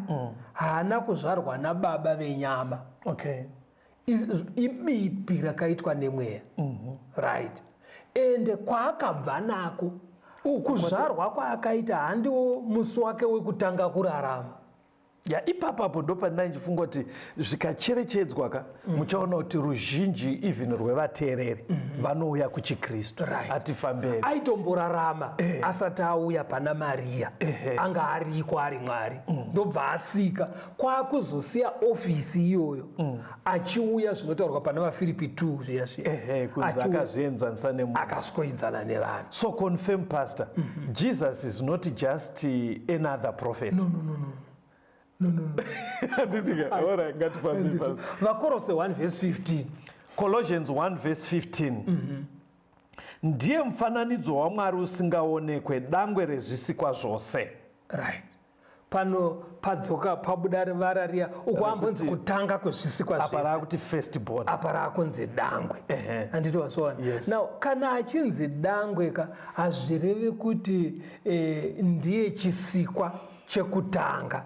haana kuzvarwa nababa venyama. Okay. Ibipi rakaitwa nemweya. Right. Ende kwaakabva nako, kuzvarwa kwaakaita handiwo musi wake wekutanga kurarama. Ipapapo ndo pandaichifunga kuti zvikacherechedzwa ka muchaona kuti ruzhinji even rwevateereri vanouya kuchiKristu. Hatifamberi. Aitomborarama asati auya pana Maria, anga ariko ari Mwari, ndobva asika kwakuzosiya ofisi iyoyo achiuya zvinotaurwa pana vaFiripi 2 zviya kunzi akazvienzanisa nemunhu, akasvikoidzana nevanhu. So confirm, Pastor, Jesus is not just another prophet. No. Vakorose 1:15. Colossians 1:15. Ndiye mufananidzo waMwari usingaonekwe, dangwe rezvisikwa zvose. Right. Pano padzoka pabuda varariya uko ambonzi kutanga kwezvisikwa zvese. Apara kuti firstborn. Apara akonzi dangwe. Anditi wasona. Yes. Now kana achinzi dangwe ka hazvireve kuti ndiye chisikwa chekutanga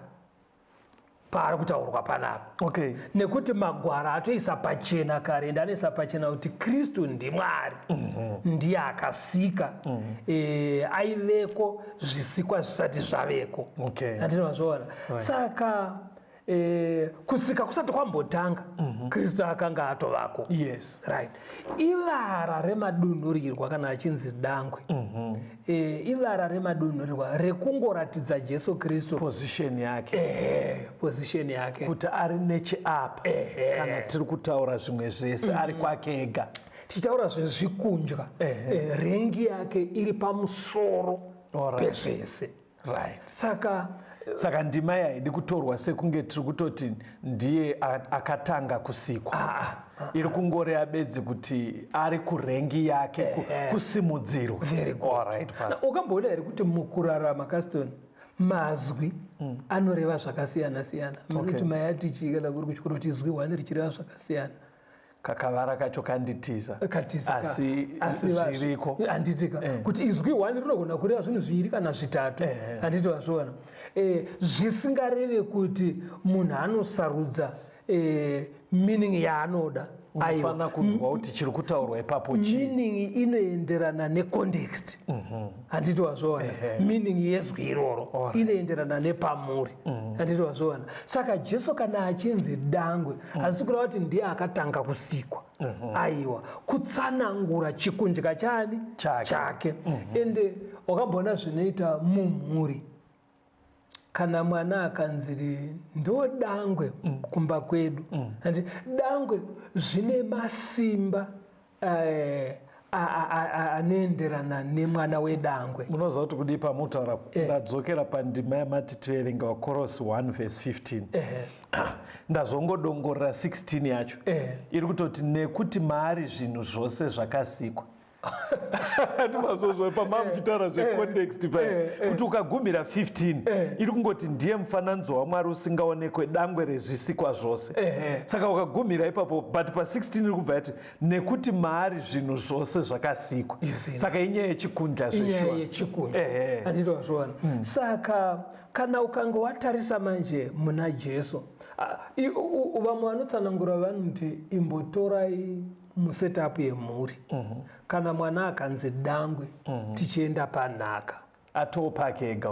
paari kutaurwa panapa. Okay. Nekuti magwara atoisa pachena kare, ndanoisa pachena kuti Kristu ndiMwari, ndiye akasika aiveko zvisikwa zvisati zvaveko. Okay. Andinozviona. Saka kusika kusati kwambotanga Kristu akanga atovako. Yes. Right. Ivara remadunhurirwa kana achinzi dangwe, ivara remadunhurirwa rekungoratidza Jesu Kristu position yake, position yake kuti ari necheapa kana tiri kutaura zvimwe zvese ari kwake ega. Tichitaura zvezvikunja, rengi yake iri pamusoro pezvese. Right. Saka ndima iyi haidi kutorwa sekunge tiri kutoti ndiye akatanga kusikwa. Iri kungoreva bedzi kuti ari kurengi yake, kusimudzirwa. Very good. All right, Pastor. Ukamboona here kuti mukurarama Caston mazwi anoreva zvakasiyana siyana. Munoti mayatichi kana kuri kuchikoro kuti zwi 1 richireva zvakasiyana. Kakavara kacho kanditiza asi zviriko handitika kuti izwi 1 rinogona kureva zvinhu 2 kana 3 handiti wazviona. Zvisingareve kuti munhu anosarudza meaning yaanoda. Unofana kunzwa kuti chiri kutaurwa ipapo chii. Meaning inoenderana necontext. Handiti wazviona. Meaning yezwi iroro inoenderana nepamuri. Handiti wazviona. Saka Jesu kana achinzi dangwe hazisi kureva kuti ndiye akatanga kusikwa. Aiwa, kutsanangura chikundya chani chake. Ende wakambona zvinoita mumhuri. Kana mwana akanziri ndo dangwe kumba kwedu. Dangwe zvine masimba anoenderana nemwana wedangwe. Munoziva kuti kudii pamutaura ndadzokera pandima yamati toerenga waKorosi 1:15. Ndazongodongorera 16 yacho iri kutoti nekuti maari zvinhu zvose zvakasikwa. Ndimazozvo pamava muchitaura zvecontext paya kuti ukagumira 15 iri kungoti ndiye mufananidzo waMwari usingaonekwe, dangwe rezvisikwa zvose. Saka ukagumira ipapo but pa16 iri kubva yati nekuti maari zvinhu zvose zvakasikwa. Saka inyaya yechikundla zvechikundla. Handiti wazviona. Saka kana ukanga watarisa manje muna Jesu, vamwe vanotsanangura vanoti imbotorai musetup yemhuri. Kana mwana akanzi dangwe tichienda panhaka atopake ega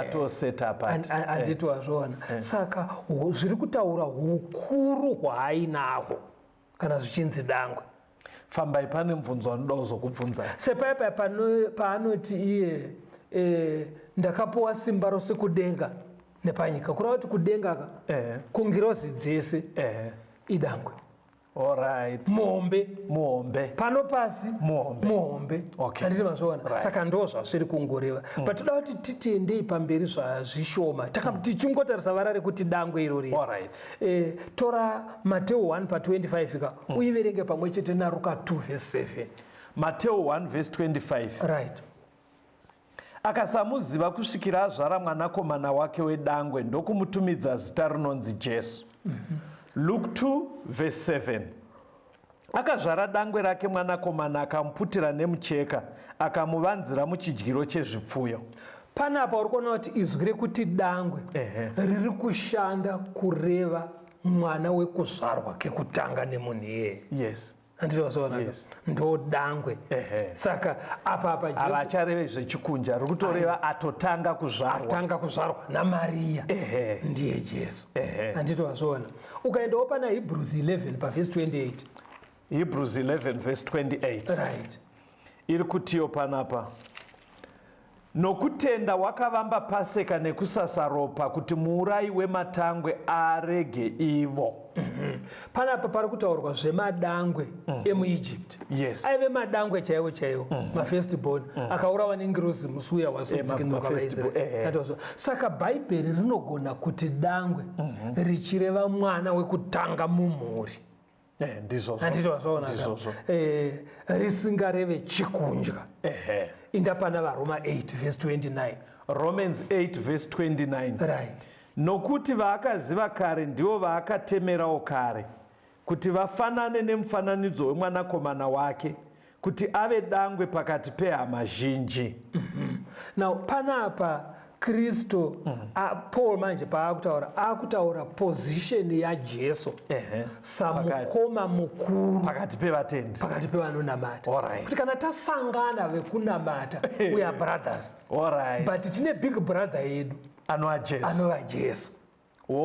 atosetup handiti wazviona. Saka zviri kutaura ukuru hwaainahwo kana zvichinzi dangwe. Fambai pane mubvunzo wanoda kuzokubvunza. Sepaipa paanoti iye ndakapiwa simba rose kudenga nepanyika. Kureva kuti kudenga kungirozi dzese idangwe. Alright. Muombe. Pano pasi muombe. Handiti mazviona. Saka ndo zvasviri kungoreva. But toda kuti titendei pamberi zvishoma. Tichingotarisa vara rekuti dangwe irori. Tora Mateo 1:25 ka uiverenge pamwe chete naRuka 2:7. Mateo 1:25. Right. Akasamuziva kusvikira azvara mwanakomana wake wedangwe ndokumutumidza zita rinonzi Jesu. Luke 2:7. Akazvara dangwe rake mwanakomana akamuputira nemucheka akamuvanzira muchidyiro chezvipfuyo. Panapa uri kuona kuti izwi rekuti dangwe riri kushanda kureva mwana wekuzvarwa kekutanga nemunhu iyeye. Yes. Handitozona ndo dangwe. Saka apa avachareve zvechikunja riri kutoreva atotanga kuzvarwa naMaria ndiye Jesu. Handitozona. Ukaendawo pana Hebrews 11 paverse 28. Hebrews 11:28. Right. Iri kutiyo panapa. Nokutenda wakavamba Paseka nekusasa ropa kuti muurayi wematangwe arege ivo. Panapa pari kutaurwa zvemadangwe emuEgypt. Yes. Aive madangwe chaiwo mafirstborn akaurawa nengirozi musi wavaIsraeri. Saka bhaibheri rinogona kuti dangwe richireva mwana wekutanga mumhuri. Handitozvaona risingareve chikundya. Inda pana vaRoma 8:29. Romans 8:29. Right. Nokuti vaakaziva kare ndivo vaakatemerawo kare kuti vafanane nemufananidzo wemwanakomana wake kuti ave dangwe pakati pehama zhinji. Now panapa Kristo Paul manje paakutaura position yaJesu samukoma mukuru pakati pevatendi, pakati pevanonamata. Kuti kana tasangana vekunamata we are brothers. But tine big brother yedu anova Jesu.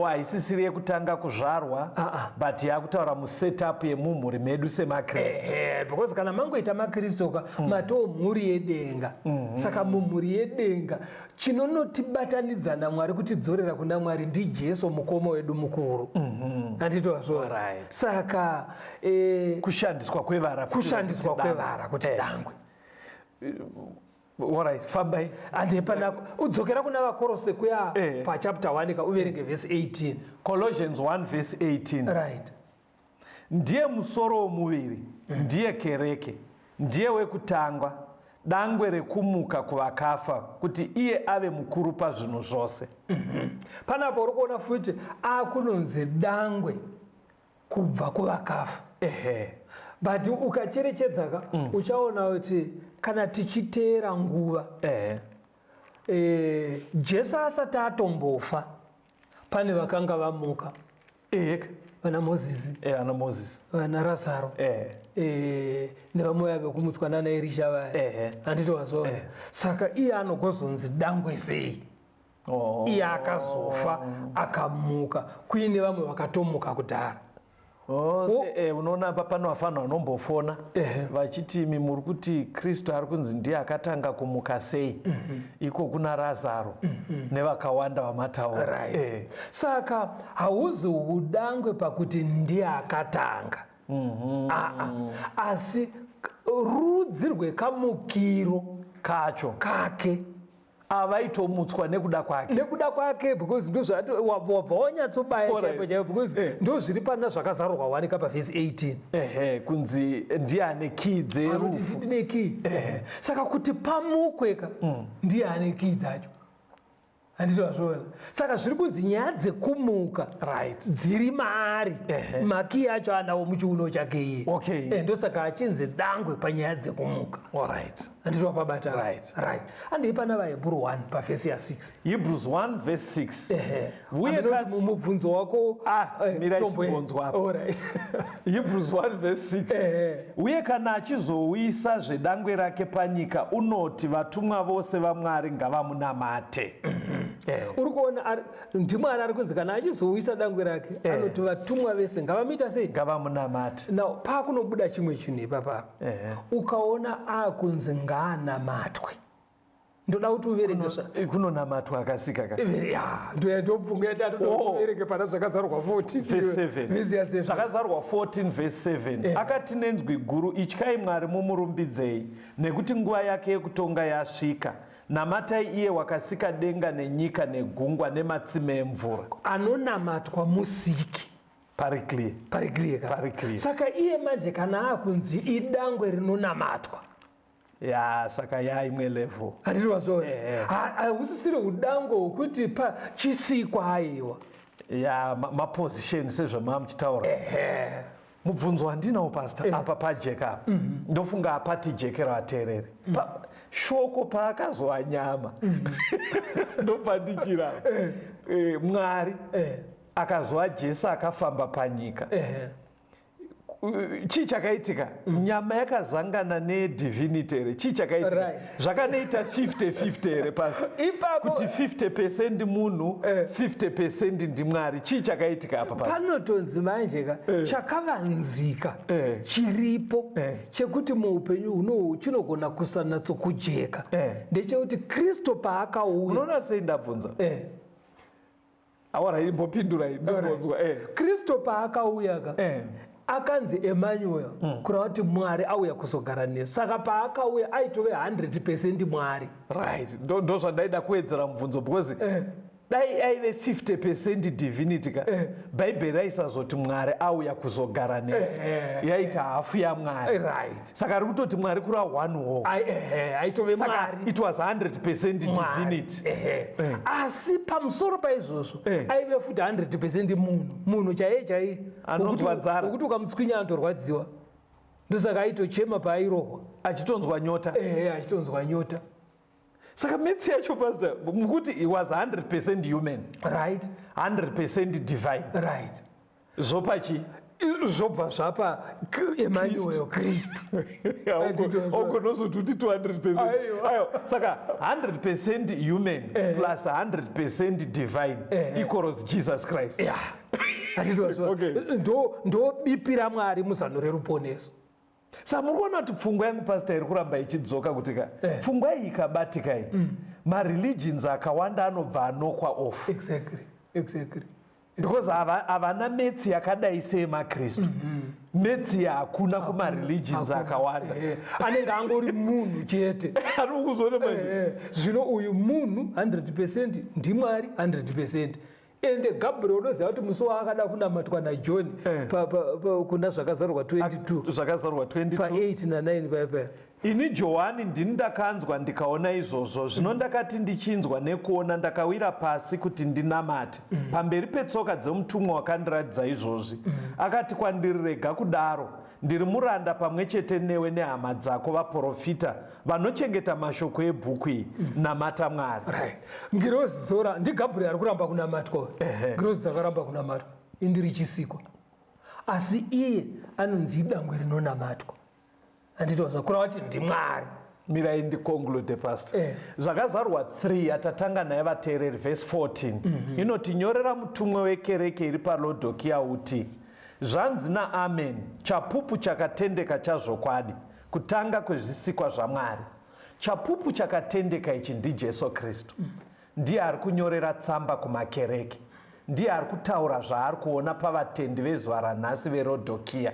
Haisisiri yekutanga kuzvarwa but yakutaura musetup yemumhuri medu semakristu. Because kana mangoita makristu matoo mhuri yedenga. Saka mumhuri yedenga chinonotibatanidza naMwari kutidzorera kuna Mwari ndiJesu mukoma wedu mukuru. Handitozvona. Saka kushandiswa kwevara kuti dangwe. Fambai. And udzokera kuna vaKorose kuya pachapter 1 ka uverenge verse 18. Colossians 1:18. Right. Ndiye musoro womuviri, ndiye kereke, ndiye wekutangwa, dangwe rekumuka kuvakafa kuti iye ave mukuru pazvinhu zvose. Panapo uri kuona futi akunonzi dangwe kubva kuvakafa. But ukacherechedzaka uchaona kuti kana tichiteera nguva Jesu asati atombofa pane vakanga vamuka vana Mozisi vana Razaro nevamwe vave kumutswa nana Elisha vaya handiti wazvaona. Saka iye anogozonzi dangwe sei. Iye akazofa akamuka kuine vamwe vakatomuka kudhara. Unoona pano vafanwa vanombofona vachiti imi muri kuti Kristu ari kunzi ndiye akatanga kumuka sei. Iko kuna Razaro nevakawanda vamataura. Saka hauzi udangwe pakuti ndiye akatanga, asi rudzi rwekamukiro kacho kake avaitomutswa nekuda kwake because ndozvati wabva wanyatsobaya chaipo chaipo because ndozviri pana zvakazarurwa wanika pavhesi 18 kunzi ndiye ane kii dzerufu. Saka kuti pamukweka ndiye ane kii dzacho handiti wazviona. Saka zviri kunzi nyaya dzekumuka dziri maari, makii acho anawo muchiuno chake iye. Ndosaka achinzi dangwe panyaya dzekumuka. Handiti wapabata. Handii pana vaHebrew 1 pavhesi ya 6. Hebrews 1 verse 6. Uye mumubvunzo wako miraitonzwa. Hebrews 1 verse 6. Uye kana achizouyisa zvedangwe rake panyika unoti vatumwa vose vaMwari ngavamunamate. Uri kuona ndiMwari ari kunzi kana achizouyisa dangwe rake anoti vatumwa vese ngavamita sei, ngavamunamate. Now pakunobuda chimwe chinhu ipapa ukaona akunzi ngaanamatwe. Ndoda kuti uverenge kunonamatwa akasika ndopfunga uverenge pana zvakazarurwa 14 verse 7. Zvakazarurwa 14 verse 7. Akati nenzwi guru, ityai Mwari mumurumbidzei, nekuti nguva yake yekutonga yasvika. Namatai iye wakasika denga nenyika negungwa nematsime emvura. Anonamatwa musiki parikliye. Saka iye manje kana akunzi idangwe rinonamatwa. Saka imwe level. Handiti wazvaona. Hausisiri udangwe hwekuti chisikwa aiwa. Maposition sezvamava muchitaura. Mubvunzo wandinawo pastor apa pajeka apa. Ndofunga apati jekera vateereri. Shoko paakazova nyama ndopandichira Mwari akazova Jesu akafamba panyika. Chii chakaitika? Nyama yakazangana nedivinity here. Chii chakaitika? Zvakanoita 50-50 here pastor. Kuti 50% munhu 50% ndiMwari. Chii chakaitika apa pastor? Panotonzi manjeka chakavanzika chiripo chekuti muupenyu huno chinogona kusanatsokujeka ndechekuti Kristu paakauya. Unoona sei ndabvunza? Awara imbopindura ndibvunzwa. Kristu paakauya akanzi Emmanuel kureva kuti Mwari auya kuzogara nesu. Saka paakauya aitove 100% Mwari. Ndozvandaida kuwedzera mubvunzo because dai aive 50% divinity bhaibheri raisazoti Mwari auya kuzogara nesu, yaita hafu yaMwari. Saka riri kutoti Mwari kura one whole, aitove Mwari. It was 100% divinity. Asi pamusoro paizvozvo aive futi 100% munhu chaiye anonzwadzara wekuti ukamutswinya anotorwadziwa. Ndosaka aitochema paairohwa achitonzwa nyota. Achitonzwa nyota. Saka metsi yacho pastor mukuti he was 100% human, 100% divine, zvopachi zvobva zvapa Emmanuel Kristu. Ogonozoti 200%. Saka 100% human plus 100% divine equals Jesus Christ. Ndobipira Mwari muzano reruponeso. Saka muri kuona kuti pfungwa yangu pastor iri kuramba ichidzoka kuti pfungwa iyi ikabatika iyi mareligions akawanda anobva anokwa off. Exactly. Because havana metsi yakadai seemakristu. Metsi hakuna kumareligions akawanda. Anenge angori munhu chete. Ari kuzoona manje. Zvino uyu munhu 100% ndiMwari 100%. Ende Gabriel unoziva kuti musi waakada kunamatwa naJohn kuna zvakazarurwa 22 zvakazarurwa 22 pa8 na9 paipa ini Johani ndini ndakanzwa ndikaona izvozvo. Zvino ndakati ndichinzwa nekuona ndakawira pasi kuti ndinamate pamberi petsoka dzemutumwa wakandiratidza izvozvi. Akati kwandiri, rega kudaro, ndiri muranda pamwe chete newe nehama dzako vaprofita vanochengeta mashoko ebhuku iyi. Namata Mwari. Ngirozi dzora ndiGabhurieri ari kuramba kunamatwa. Ngirozi dzakaramba kunamatwa indiri chisikwa, asi iye anonzi dangwe rinonamatwa. Anditozva kurava kuti ndiMwari. Mirai ndiconclude pastor. Zvakazarwa 3 atatanga naye vateereri verse 14 inoti, nyorera mutumwa wekereke iri paLodhokia uti, zvanzi naAmen, chapupu chakatendeka chazvokwadi, kutanga kwezvisikwa zvaMwari. Chapupu chakatendeka ichi ndiJesu Kristu. Ndiye ari kunyorera tsamba kumakereke, ndiye ari kutaura zvaari kuona pavatendi vezuva ranhasi veRodhokia.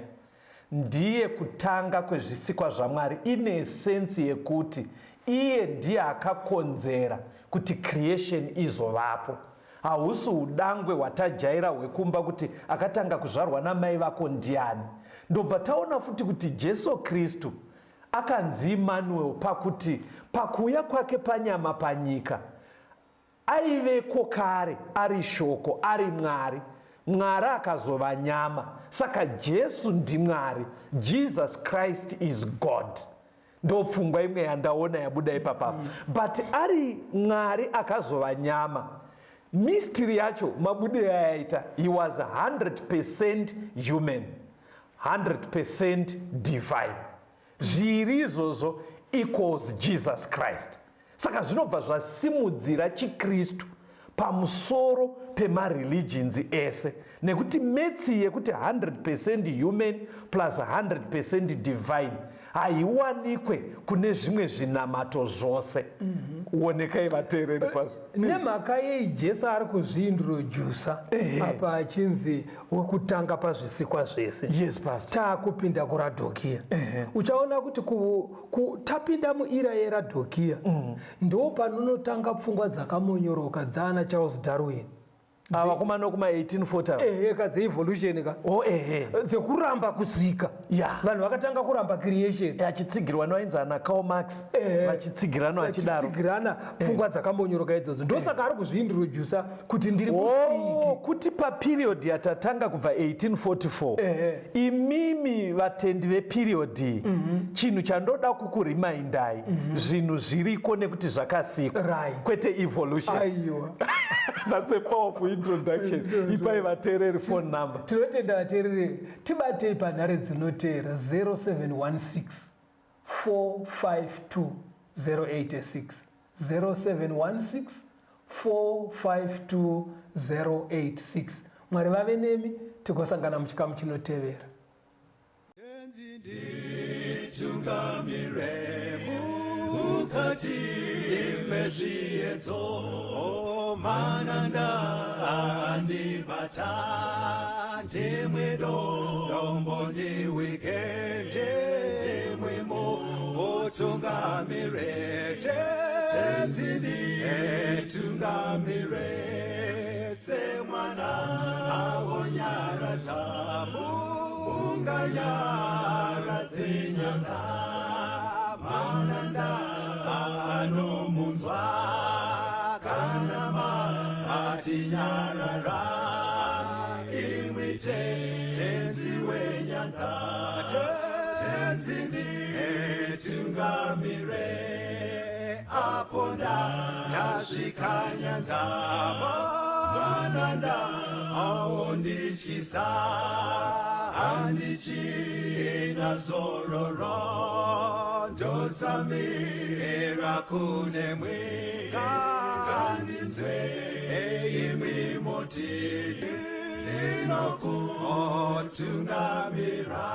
Ndiye kutanga kwezvisikwa zvaMwari, ine esensi yekuti iye ndiye akakonzera kuti creation izovapo. Hausi udangwe hwatajaira hwekumba kuti akatanga kuzvarwa namai vako ndiani. Ndobva taona futi kuti Jesu Kristu akanzi Emmanuel pakuti pakuuya kwake panyama panyika aiveko kare ari shoko, ari Mwari. Mwari akazova nyama. Saka Jesu ndiMwari. Jesus Christ is God. Ndopfungwa imwe yandaona yabuda ipapa. But ari Mwari akazova nyama, mystery yacho mabude ayaita, he was 100% human, 100% divine. Zviri izvozvo equals Jesus Christ. Saka zvinobva zvasimudzira chiKristu pamusoro pemareligions ese, nekuti metsi yekuti 100% human plus 100% divine haiwanikwe kune zvimwe zvinamato zvose. Uonekai vateereri pasi. Nemhaka yei Jesu ari kuzviintrodusa apa achinzi wekutanga pazvisikwa zvese. Yes, pastor. Taakupinda kuRadhokia. Uchaona kuti tapinda muira yeRadhokia ndo panonotanga pfungwa dzakamonyoroka dzana Charles Darwin. Vakomana kuma 1840 ka dzeevolution ka dzekuramba kuzika. Vanhu vakatanga kuramba creation achitsigirwa noainzi ana Karl Marx, vachitsigirana vachidaro, vachitsigirana pfungwa dzakambonyoroka idzodzo. Ndosaka ari kuzviintrodusa kuti ndiri musiki, kuti paperiod yatatanga kubva 1844 imimi vatendi veperiod iyi chinhu chandoda kukurimaindai zvinhu zviriko nekuti zvakasikwa, kwete evolution. That's a powerful introduction. Ipai vateereri phone number. Tinotenda vateereri tibatei panhare dzinoteera 0716 452 086 0716 452 086. Mwari vave nemi, tigosangana muchikamu chinotevera. Mananda andibata temwedo dombondi wikende temwemo otungamire tenzini tungamire semwana awonyara tabu unganyara tinyanga mananda anomunzwa Tinyarara imwite tenzi wenyanza tenzini tungamire aponda yasvika nyanza mananda aondichisa andichina zororo ndotsamira kune mwika kandinzwe imwi moti inokutungamira